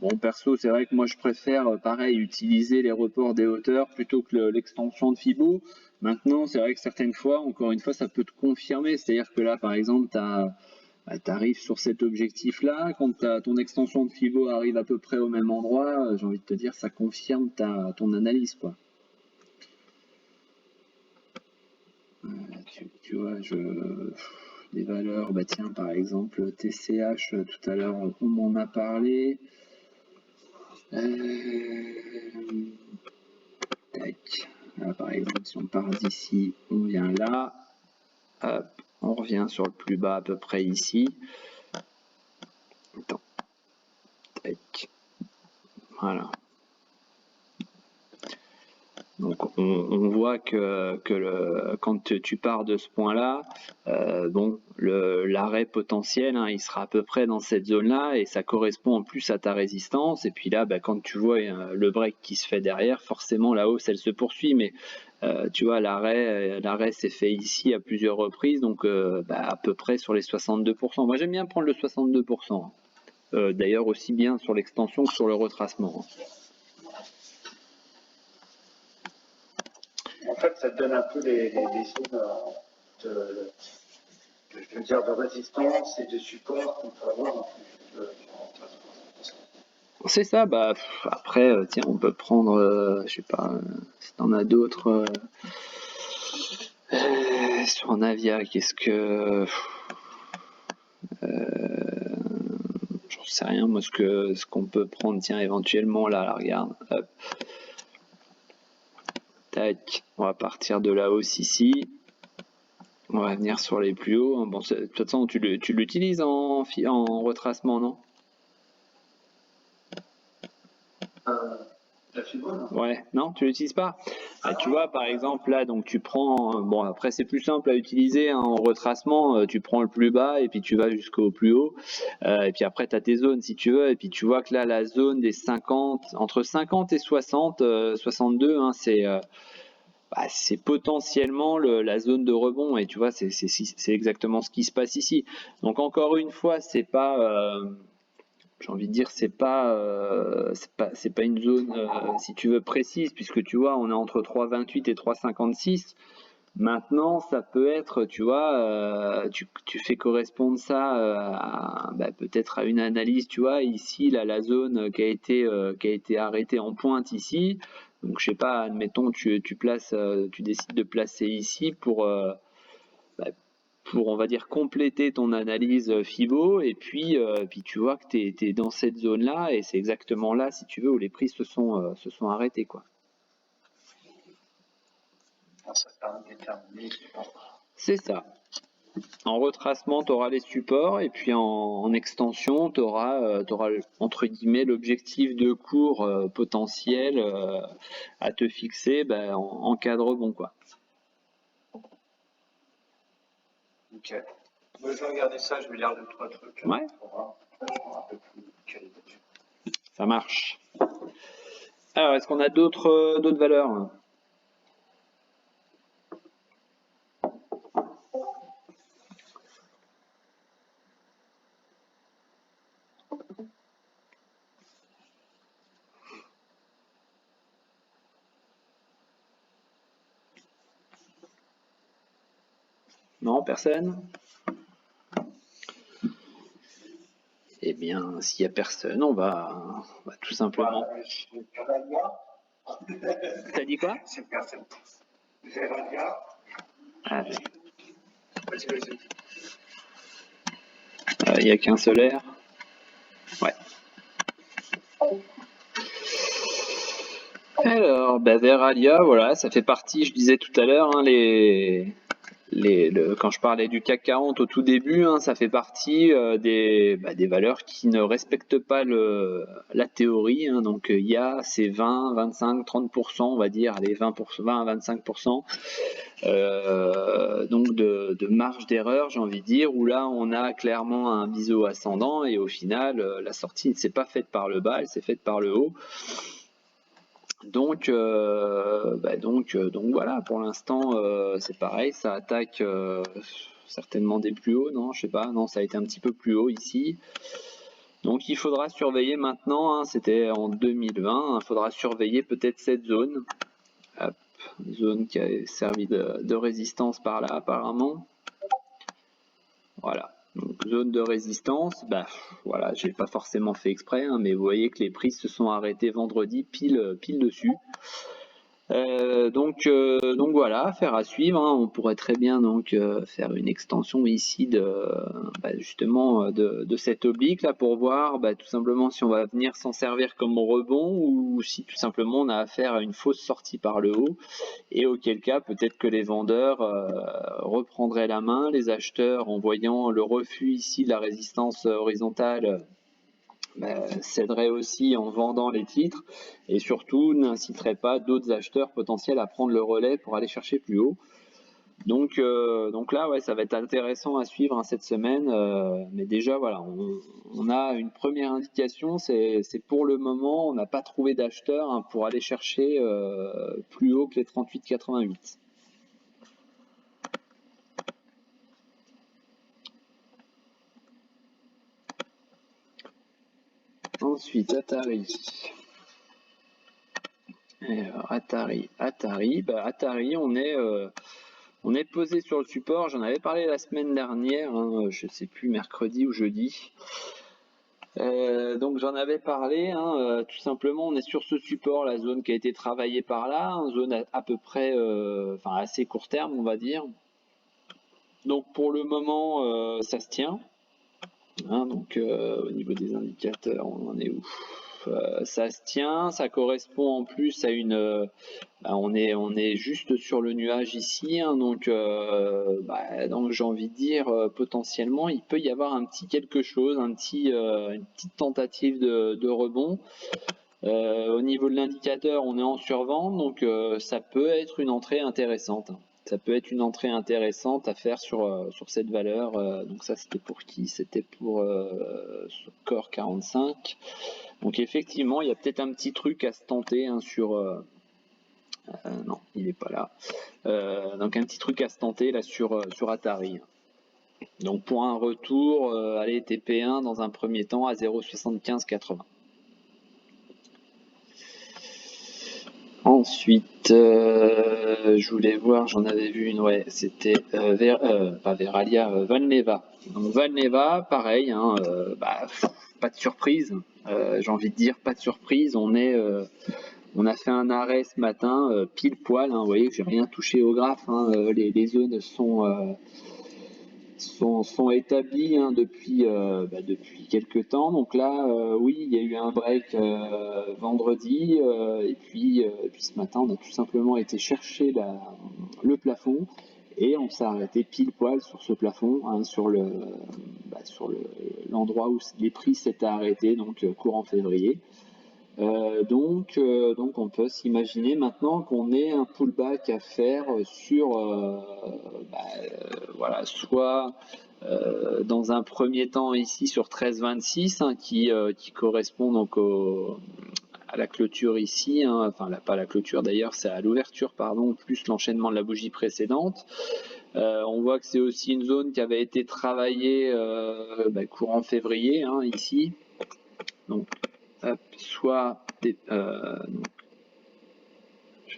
bon perso, c'est vrai que moi je préfère, pareil, utiliser les reports des hauteurs plutôt que l'extension de Fibo. Maintenant, c'est vrai que certaines fois, encore une fois, ça peut te confirmer. C'est-à-dire que là, par exemple, tu arrives sur cet objectif-là, quand ton extension de Fibo arrive à peu près au même endroit, j'ai envie de te dire, ça confirme ton analyse, quoi. Tu vois, des valeurs, bah tiens, par exemple, TCH, tout à l'heure, on m'en a parlé. Tac. Là, par exemple, si on part d'ici, on vient là. Hop, on revient sur le plus bas à peu près ici. Attends. Tac. Voilà. Donc on voit que quand tu pars de ce point-là, bon, l'arrêt potentiel, hein, il sera à peu près dans cette zone-là et ça correspond en plus à ta résistance. Et puis là, bah, quand tu vois le break qui se fait derrière, forcément la hausse elle se poursuit, mais tu vois l'arrêt s'est fait ici à plusieurs reprises, donc bah, à peu près sur les 62%. Moi j'aime bien prendre le 62%. D'ailleurs aussi bien sur l'extension que sur le retracement. En fait, ça te donne un peu les zones de, je veux dire, de résistance et de support qu'on peut avoir. C'est ça, bah après, tiens, on peut prendre, je sais pas, si t'en as d'autres sur Navia, qu'est-ce que j'en sais rien, moi ce qu'on peut prendre, tiens, éventuellement là, regarde, hop. Tac, on va partir de la hausse ici. On va venir sur les plus hauts. Hein. Bon, de toute façon, tu l'utilises en retracement, non? La fibre, non? Ouais, non, tu l'utilises pas. Tu vois, par exemple, là, donc tu prends, bon, après c'est plus simple à utiliser hein, en retracement, tu prends le plus bas et puis tu vas jusqu'au plus haut, et puis après tu as tes zones si tu veux, et puis tu vois que là, la zone des 50, entre 50 et 60, 62, hein, c'est potentiellement la zone de rebond, et tu vois, c'est exactement ce qui se passe ici. Donc encore une fois, c'est pas j'ai envie de dire c'est pas une zone si tu veux précise puisque tu vois on est entre 3,28 et 3,56. Maintenant ça peut être tu vois tu fais correspondre ça peut-être à une analyse tu vois ici là la zone qui a été arrêtée en pointe ici. Donc je sais pas admettons tu places tu décides de placer ici bah, pour on va dire compléter ton analyse FIBO et puis tu vois que tu es dans cette zone là et c'est exactement là si tu veux où les prix se sont arrêtés quoi. Ça permet de déterminer. C'est ça. En retracement, tu auras les supports et puis en extension, tu auras, entre guillemets l'objectif de cours potentiel à te fixer en cas de rebond quoi. Ok. Moi, je vais regarder ça, je vais lire 2-3 trucs. Ouais. Pour voir. Je me rappelle plus quel est. Ça marche. Alors, est-ce qu'on a d'autres valeurs? Non, personne? Eh bien, s'il n'y a personne, on va tout simplement. T'as dit quoi? C'est personne. Verania. Ah, Vas-y, vas-y. il n'y a qu'un solaire. Ouais. Alors, Veralia, voilà, ça fait partie, je disais tout à l'heure, hein, quand je parlais du CAC 40 au tout début, hein, ça fait partie des valeurs qui ne respectent pas la théorie. Hein, donc il y a ces 20, 25, 30%, on va dire, allez 20 à 25%, donc de marge d'erreur, j'ai envie de dire, où là on a clairement un biseau ascendant et au final la sortie ne s'est pas faite par le bas, elle s'est faite par le haut. Donc voilà, pour l'instant c'est pareil, ça attaque certainement des plus hauts, non, je sais pas, non, ça a été un petit peu plus haut ici. Donc il faudra surveiller maintenant, hein, c'était en 2020, il faudra surveiller peut-être cette zone. Hop, zone qui a servi de résistance par là apparemment. Voilà. Donc zone de résistance, voilà, j'ai pas forcément fait exprès, hein, mais vous voyez que les prix se sont arrêtés vendredi pile dessus. Donc voilà, affaire à suivre. Hein. On pourrait très bien donc faire une extension ici justement de cette oblique là pour voir tout simplement si on va venir s'en servir comme rebond ou si tout simplement on a affaire à une fausse sortie par le haut et auquel cas peut-être que les vendeurs reprendraient la main, les acheteurs en voyant le refus ici de la résistance horizontale céderait aussi en vendant les titres et surtout n'inciterait pas d'autres acheteurs potentiels à prendre le relais pour aller chercher plus haut. Donc là, ouais, ça va être intéressant à suivre cette semaine. Mais déjà, voilà, on a une première indication. C'est pour le moment, on n'a pas trouvé d'acheteurs pour aller chercher plus haut que les 38,88. Ensuite, Atari. Alors, Atari, on est posé sur le support. J'en avais parlé la semaine dernière, hein, je ne sais plus, mercredi ou jeudi. Donc j'en avais parlé, hein, tout simplement, on est sur ce support, la zone qui a été travaillée par là, une zone à peu près, assez court terme, on va dire. Donc pour le moment, ça se tient. Hein, donc au niveau des indicateurs, on en est où? Ça se tient, ça correspond en plus à une on est juste sur le nuage ici, hein, donc j'ai envie de dire potentiellement il peut y avoir un petit quelque chose, une petite tentative de rebond. Au niveau de l'indicateur, on est en survente, donc ça peut être une entrée intéressante. Ça peut être une entrée intéressante à faire sur cette valeur. Donc ça, c'était pour qui? C'était pour Core 45. Donc effectivement, il y a peut-être un petit truc à se tenter hein, sur... non, il n'est pas là. Donc un petit truc à se tenter là sur Atari. Donc pour un retour, allez, TP1 dans un premier temps à 0,7580. Ensuite, je voulais voir, j'en avais vu une, ouais, c'était pas Veralia, Valneva. Donc Valneva, pareil, hein, pas de surprise. J'ai envie de dire pas de surprise. On a fait un arrêt ce matin, pile poil. Hein, vous voyez que j'ai rien touché au graphe. Hein, les zones sont établis hein, depuis quelques temps. Donc là, oui, il y a eu un break vendredi et puis ce matin, on a tout simplement été chercher le plafond et on s'est arrêté pile poil sur ce plafond, hein, sur l'endroit où les prix s'étaient arrêtés, donc courant février. Donc on peut s'imaginer maintenant qu'on ait un pullback à faire sur voilà, soit dans un premier temps ici sur 13,26 hein, qui correspond donc à la clôture ici, hein, enfin pas la clôture d'ailleurs, c'est à l'ouverture pardon, plus l'enchaînement de la bougie précédente. On voit que c'est aussi une zone qui avait été travaillée courant février hein, ici. Donc soit je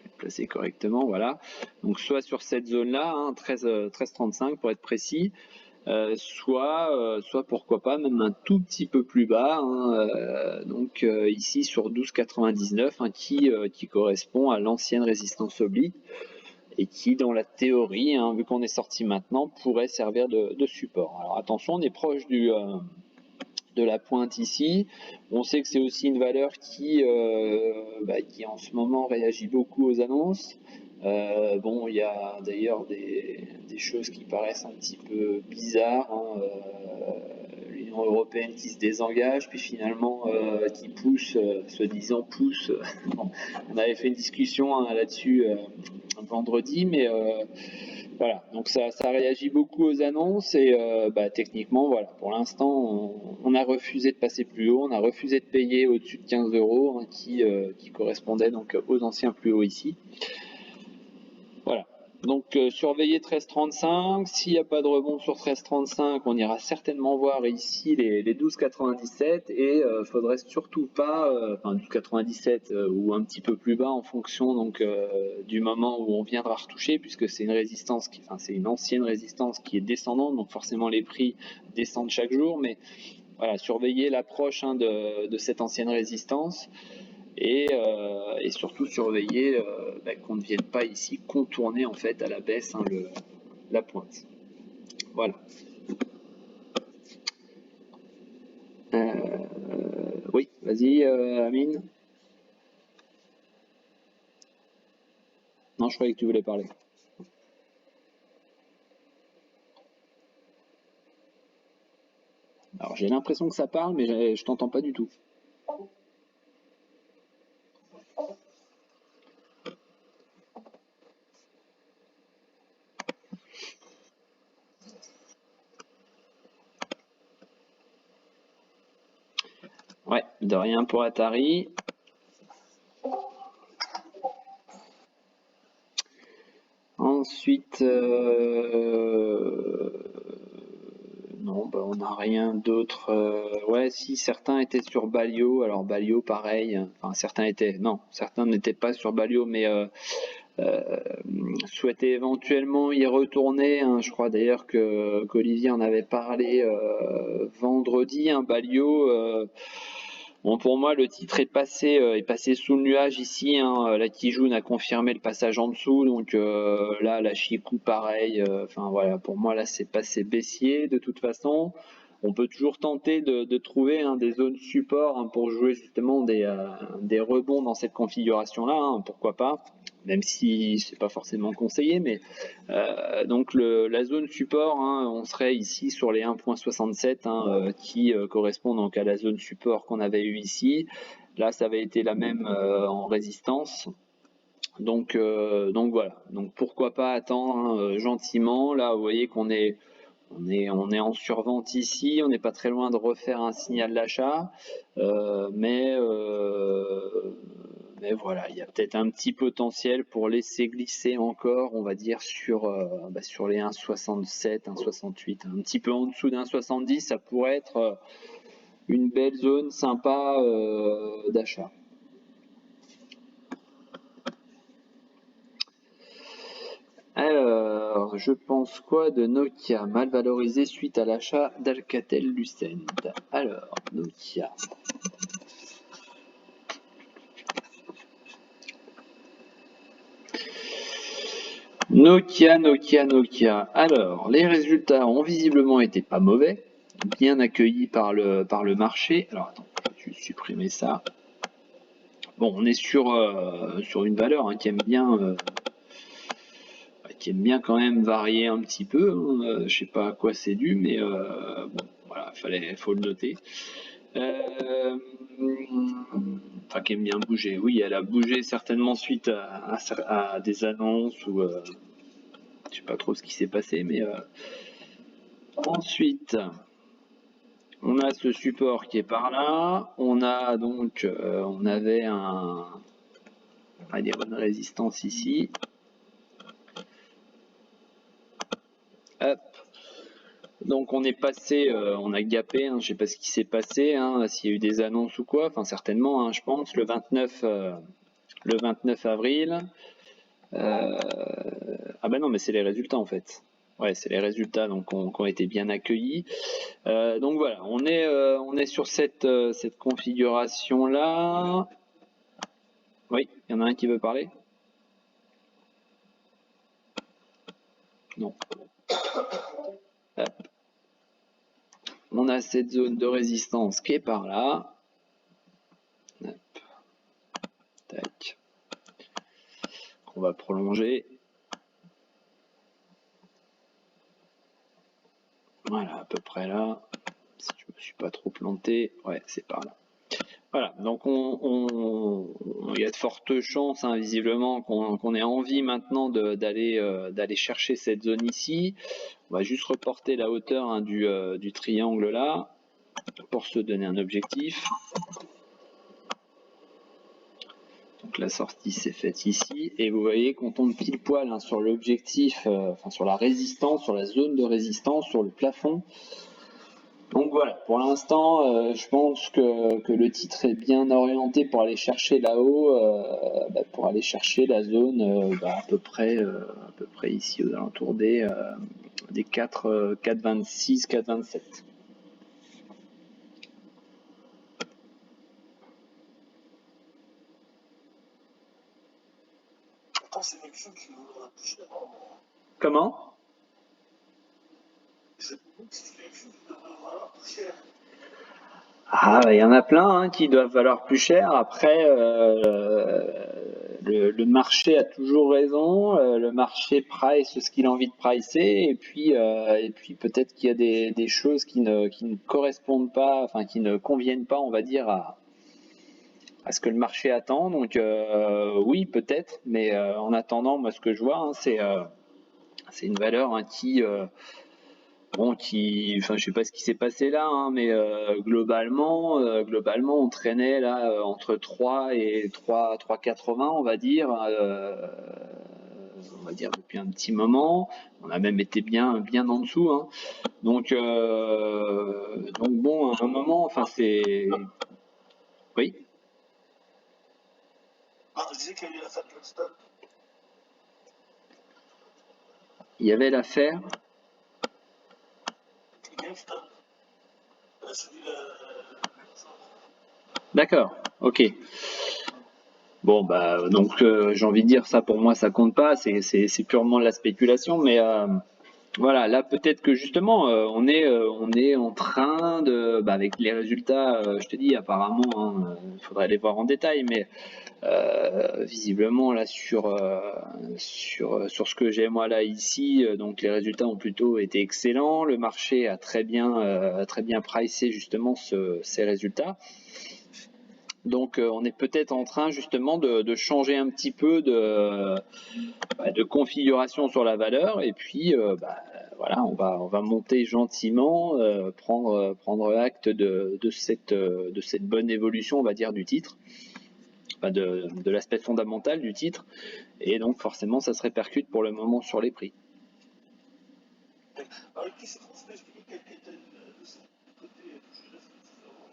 vais placer correctement, voilà. Donc soit sur cette zone-là, hein, 13,35 pour être précis, soit pourquoi pas même un tout petit peu plus bas, hein, donc ici sur 12,99 hein, qui correspond à l'ancienne résistance oblique et qui dans la théorie, hein, vu qu'on est sorti maintenant, pourrait servir de support. Alors attention, on est proche de la pointe ici. On sait que c'est aussi une valeur qui en ce moment réagit beaucoup aux annonces. Bon, il y a d'ailleurs des choses qui paraissent un petit peu bizarres. Hein. L'Union européenne qui se désengage, puis finalement qui pousse, soi-disant pousse. Bon, on avait fait une discussion hein, là-dessus vendredi, mais voilà, donc ça réagit beaucoup aux annonces et techniquement, voilà, pour l'instant, on a refusé de passer plus haut, on a refusé de payer au-dessus de 15 € hein, qui correspondait donc aux anciens plus hauts ici. Voilà, donc surveiller 13,35, s'il n'y a pas de rebond sur 13,35, on ira certainement voir ici les 12,97 et faudrait surtout pas, 12,97 ou un petit peu plus bas en fonction donc du moment où on viendra retoucher puisque c'est une résistance, c'est une ancienne résistance qui est descendante, donc forcément les prix descendent chaque jour, mais voilà, surveiller l'approche hein, de cette ancienne résistance. Et surtout surveiller qu'on ne vienne pas ici contourner en fait à la baisse hein, la pointe. Voilà. Oui, vas-y Amine. Non, je croyais que tu voulais parler. Alors j'ai l'impression que ça parle, mais je t'entends pas du tout. Ouais, de rien pour Atari. Ensuite, non, on n'a rien d'autre. Ouais, si certains étaient sur Balio, alors Balio pareil. Enfin, certains n'étaient pas sur Balio, mais souhaitaient éventuellement y retourner. Hein. Je crois d'ailleurs qu'Olivier en avait parlé vendredi. Hein, Balio. Bon, pour moi, le titre est passé sous le nuage ici. Hein. La Kijun a confirmé le passage en dessous, donc là, la Chikou, pareil. Enfin voilà, pour moi là, c'est passé baissier de toute façon. On peut toujours tenter de trouver hein, des zones support hein, pour jouer justement des rebonds dans cette configuration-là. Hein, pourquoi pas. même si c'est pas forcément conseillé, mais donc la zone support, hein, on serait ici sur les 1.67 hein, qui correspond donc à la zone support qu'on avait eu ici. Là, ça avait été la même en résistance. Donc voilà. Donc pourquoi pas attendre hein, gentiment. Là, vous voyez qu'on est en survente ici, on n'est pas très loin de refaire un signal d'achat, mais voilà, il y a peut-être un petit potentiel pour laisser glisser encore, on va dire, sur les 1,67, 1,68, un petit peu en dessous d'1,70, ça pourrait être une belle zone sympa d'achat. Alors, je pense quoi de Nokia, mal valorisé suite à l'achat d'Alcatel-Lucent? Alors, Nokia. Nokia. Alors, les résultats ont visiblement été pas mauvais, bien accueillis par le marché. Alors, attends, je vais supprimer ça. Bon, on est sur une valeur hein, qui aime bien quand même varier un petit peu. Hein. Je sais pas à quoi c'est dû, mais bon, voilà, faut le noter. Enfin, qui aime bien bouger. Oui, elle a bougé certainement suite à des annonces ou je sais pas trop ce qui s'est passé, mais ensuite on a ce support qui est par là. On a donc on avait une résistance ici. Hop. Donc on est passé, on a gapé, hein, je sais pas ce qui s'est passé, hein, s'il y a eu des annonces ou quoi, enfin certainement, hein, je pense, le 29 avril. Ah ben non, mais c'est les résultats en fait. Ouais, c'est les résultats donc qui ont été bien accueillis. Donc voilà, on est sur cette configuration là. Oui, il y en a un qui veut parler? Non. Hop. On a cette zone de résistance qui est par là. Hop. Tac. On va prolonger. Voilà, à peu près là. Si je me suis pas trop planté, ouais, c'est par là. Voilà, donc il y a de fortes chances, hein, visiblement, qu'on ait envie maintenant d'aller chercher cette zone ici. On va juste reporter la hauteur hein, du triangle là pour se donner un objectif. Donc la sortie s'est faite ici et vous voyez qu'on tombe pile poil hein, sur l'objectif, enfin sur la résistance, sur la zone de résistance, sur le plafond. Donc voilà, pour l'instant, je pense que le titre est bien orienté pour aller chercher là-haut, pour aller chercher la zone à peu près ici aux alentours des 4,26, 4,27. Comment? Ah, il y en a plein hein, qui doivent valoir plus cher. Après, le marché a toujours raison. Le marché price ce qu'il a envie de pricer. Et puis peut-être qu'il y a des choses qui ne correspondent pas, enfin qui ne conviennent pas, on va dire, à ce que le marché attend. Donc oui, peut-être. Mais en attendant, moi, ce que je vois, hein, c'est une valeur hein, enfin, je sais pas ce qui s'est passé là, hein, mais globalement, on traînait là entre 3 et 3,80, on va dire depuis un petit moment. On a même été bien en dessous. Hein. Donc bon, à un moment, enfin c'est. Oui. Ah, je disais qu'il y avait l'affaire GameStop. Il y avait l'affaire. GameStop. D'accord, ok. Bon bah donc j'ai envie de dire ça pour moi ça compte pas, c'est purement de la spéculation, mais Voilà, là peut-être que justement on est en train de, bah, avec les résultats, je te dis apparemment, il faudrait les voir en détail, mais visiblement là sur ce que j'ai moi là ici, donc les résultats ont plutôt été excellents. Le marché a très bien pricé justement ces résultats. Donc on est peut-être en train justement de changer un petit peu de configuration sur la valeur et puis voilà, on va monter gentiment, prendre acte de cette bonne évolution, on va dire, du titre, enfin de l'aspect fondamental du titre, et donc forcément ça se répercute pour le moment sur les prix. Alors, qui s'est transmis, je dis quel était le côté je laisse le 10 euros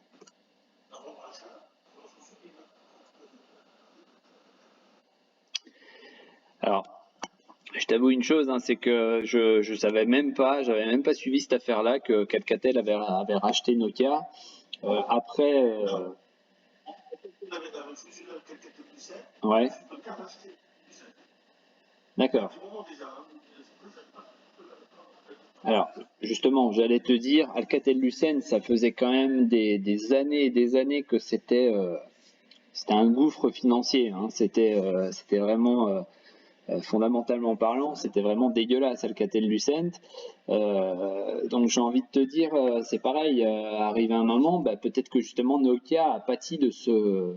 avant rachat. Alors, je me suis dit, Alors, je t'avoue une chose, hein, c'est que je savais même pas, j'avais même pas suivi cette affaire-là que Calcatel avait racheté Nokia. Après, il avait la refusion de quel était le 17. ouais, Je peux bien racheter le 17. d'accord. Du moment déjà, Alors, justement, j'allais te dire, Alcatel-Lucent, ça faisait quand même des années et des années que c'était un gouffre financier, hein. C'était vraiment, fondamentalement parlant, c'était vraiment dégueulasse, Alcatel-Lucent. Donc j'ai envie de te dire, c'est pareil, arrivé un moment, bah, peut-être que justement Nokia a pâti de ce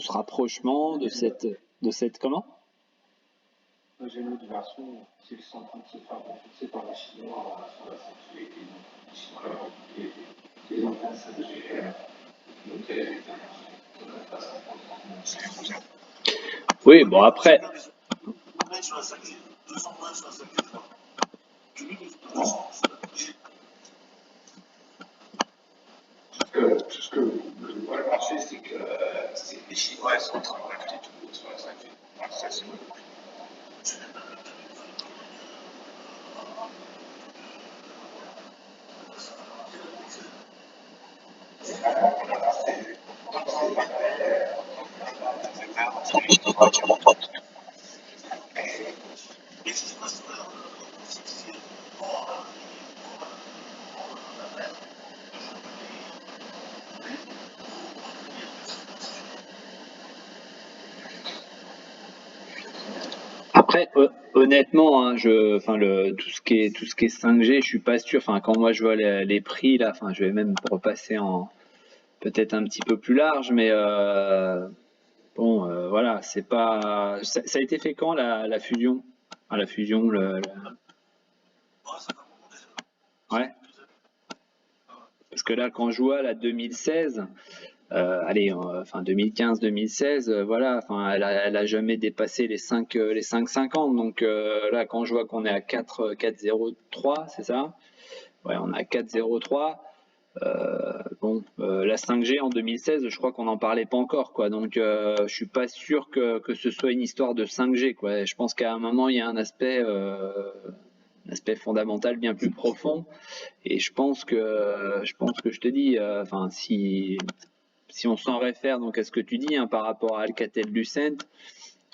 rapprochement, de cette comment? J'ai une autre version, c'est qu'ils sont en train de se faire renforcer par les Chinois sur la sécurité. Les Chinois, les antennes 5G, donc il y a des Oui, bon après, on est sur la 5G, 200 points sur la 5G. Je lui dis 200 sur la 5G. tout ce que voit le marché, c'est que les Chinois sont en train de racheter tout le monde sur la 5G. Alors, ça, c'est après, honnêtement, hein, enfin tout ce qui est 5G, je suis pas sûr. Enfin, quand moi je vois les prix là, enfin, je vais même repasser en peut-être un petit peu plus large, mais bon, voilà, c'est pas. Ça a été fait quand la fusion? Ah, la fusion, ouais. Parce que là, quand je vois la 2016, allez, enfin 2015-2016, voilà, enfin elle a jamais dépassé les 5,50. Donc là, quand je vois qu'on est à 4,03, c'est ça? Ouais, on est à 4,03. Bon, la 5G en 2016, je crois qu'on n'en parlait pas encore, quoi. Donc, je suis pas sûr que ce soit une histoire de 5G, quoi. Je pense qu'à un moment, il y a un aspect fondamental bien plus profond. Et je pense que je te dis, enfin, si on s'en réfère donc à ce que tu dis, hein, par rapport à Alcatel-Lucent,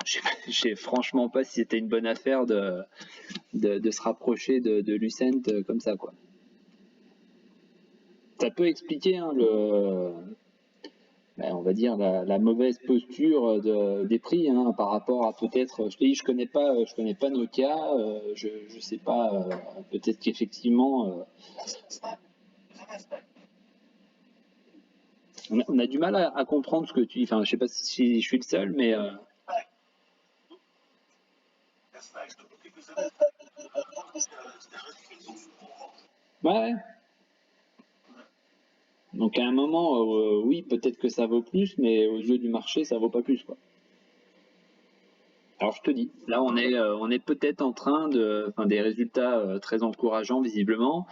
je sais franchement pas si c'était une bonne affaire de se rapprocher de Lucent comme ça, quoi. Ça peut expliquer, hein, on va dire la mauvaise posture des prix, hein, par rapport à peut-être, je te dis, je connais pas Nokia, je sais pas, peut-être qu'effectivement, on a du mal à comprendre ce que tu dis. Enfin, je sais pas si je suis le seul, mais ouais. Donc à un moment, oui, peut-être que ça vaut plus, mais aux yeux du marché, ça vaut pas plus, quoi. Alors je te dis, là on est peut-être en train enfin des résultats très encourageants visiblement.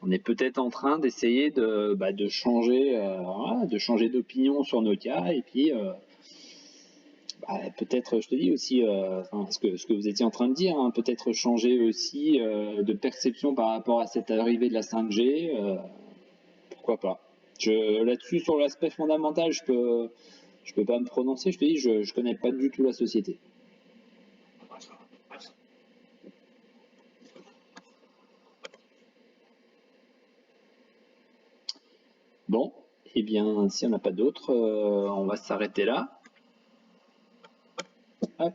On est peut-être en train d'essayer de changer, voilà, de changer d'opinion sur Nokia et puis peut-être, je te dis aussi, enfin, ce que vous étiez en train de dire, hein, peut-être changer aussi de perception par rapport à cette arrivée de la 5G. Pourquoi pas? Là-dessus, sur l'aspect fondamental, je peux pas me prononcer. Je te dis, je connais pas du tout la société. Bon, eh bien, si on n'a pas d'autres, on va s'arrêter là. Hop.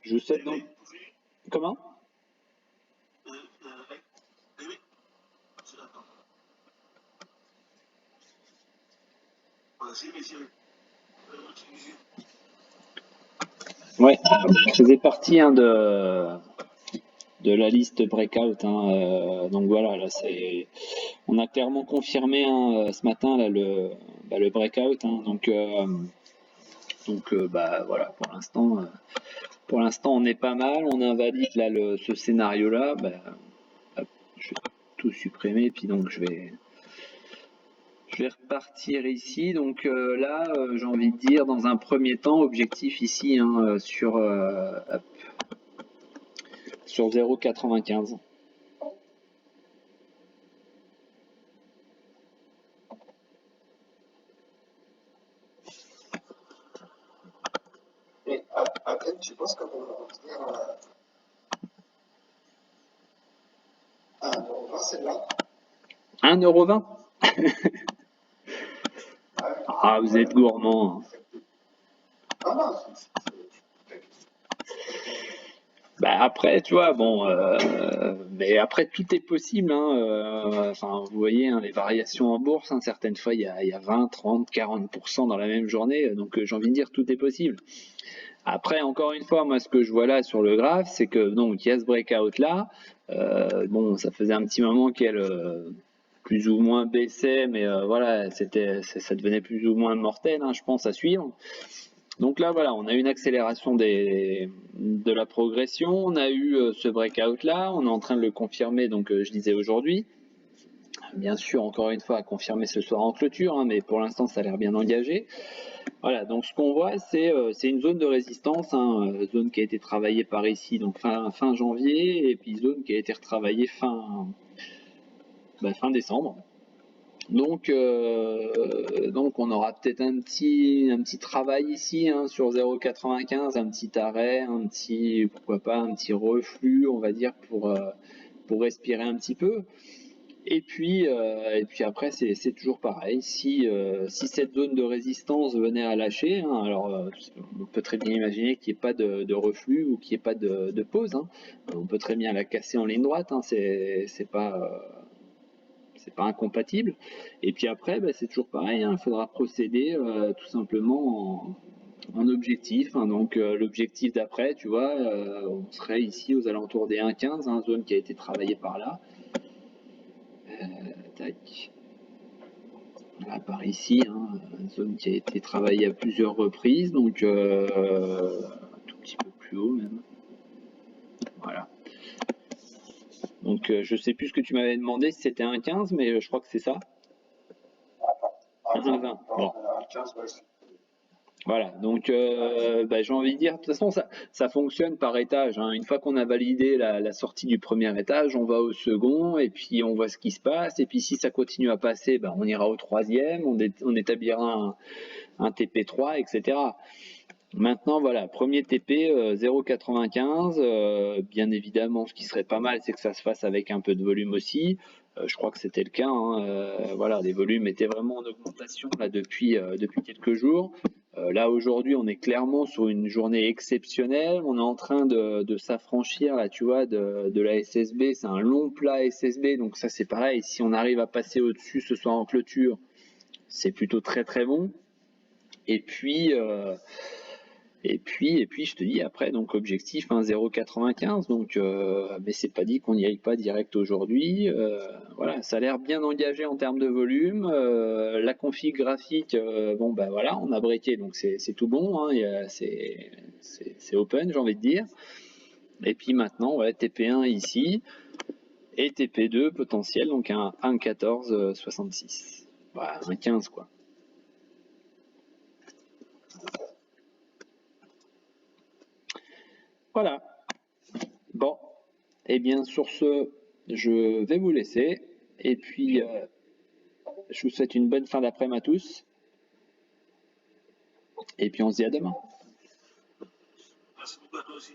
Je vous souhaite donc... Comment? Ouais, je faisais partie de la liste breakout. Donc voilà, là on a clairement confirmé ce matin là le breakout. Bah voilà, pour l'instant on est pas mal. On invalide là ce scénario là. Bah, hop, je vais tout supprimer puis donc je vais repartir ici. Donc là, j'ai envie de dire, dans un premier temps, objectif ici sur 0,95. Et à peine, tu penses qu'on va revenir à 1,20 celle-là? 1,20 €. Ouais. Ah, vous êtes gourmand. Ah non, Bah après, tu vois, bon, mais après tout est possible. Enfin, vous voyez, les variations en bourse, certaines fois il y a 20, 30, 40% dans la même journée. Donc j'ai envie de dire tout est possible. Après, encore une fois, moi ce que je vois là sur le graphe, c'est que donc il y a ce breakout là. Bon, ça faisait un petit moment qu'elle plus ou moins baissait, mais voilà, ça devenait plus ou moins mortel, je pense, à suivre. Donc là, voilà, on a eu une accélération de la progression, on a eu ce breakout là, on est en train de le confirmer, donc je disais aujourd'hui. Bien sûr, encore une fois, à confirmer ce soir en clôture, mais pour l'instant, ça a l'air bien engagé. Voilà, donc ce qu'on voit, c'est une zone de résistance, zone qui a été travaillée par ici, donc fin janvier, et puis zone qui a été retravaillée fin décembre. Donc on aura peut-être un petit travail ici sur 0,95, un petit arrêt, pourquoi pas un petit reflux, on va dire, pour respirer un petit peu. Et puis après c'est toujours pareil. Si cette zone de résistance venait à lâcher, alors on peut très bien imaginer qu'il n'y ait pas de reflux ou qu'il n'y ait pas de pause. On peut très bien la casser en ligne droite. C'est pas incompatible. Et puis après, c'est toujours pareil, il faudra procéder tout simplement en objectif. Donc l'objectif d'après, tu vois, on serait ici aux alentours des 1,15, zone qui a été travaillée par là. Tac. Là, par ici, zone qui a été travaillée à plusieurs reprises, donc un tout petit peu plus haut même. Voilà. Donc je sais plus ce que tu m'avais demandé, si c'était 1,15, mais je crois que c'est ça. 1,20. Bon. Voilà, donc j'ai envie de dire, de toute façon ça fonctionne par étage. Une fois qu'on a validé la sortie du premier étage, on va au second et puis on voit ce qui se passe. Et puis si ça continue à passer, on ira au troisième, on établira un TP3, etc. Maintenant voilà, premier TP 0,95. Bien évidemment, ce qui serait pas mal, c'est que ça se fasse avec un peu de volume aussi. Je crois que c'était le cas. Voilà, les volumes étaient vraiment en augmentation là depuis quelques jours. Là aujourd'hui, on est clairement sur une journée exceptionnelle. On est en train de s'affranchir là, tu vois, de la SSB. C'est un long plat SSB, donc ça c'est pareil. Si on arrive à passer au-dessus ce soir en clôture, c'est plutôt très très bon. Et puis je te dis après, donc objectif 0,95. Donc mais c'est pas dit qu'on n'y aille pas direct aujourd'hui. Voilà, ça a l'air bien engagé en termes de volume. La config graphique, voilà, on a breaké, donc c'est tout bon. C'est open, j'ai envie de dire. Et puis maintenant, ouais, TP1 ici et TP2 potentiel, donc un 1,1466. Voilà, 1,15 quoi. Voilà. Bon, et bien sur ce, je vais vous laisser. Et puis, je vous souhaite une bonne fin d'après-midi à tous. Et puis on se dit à demain. Merci beaucoup à toi aussi.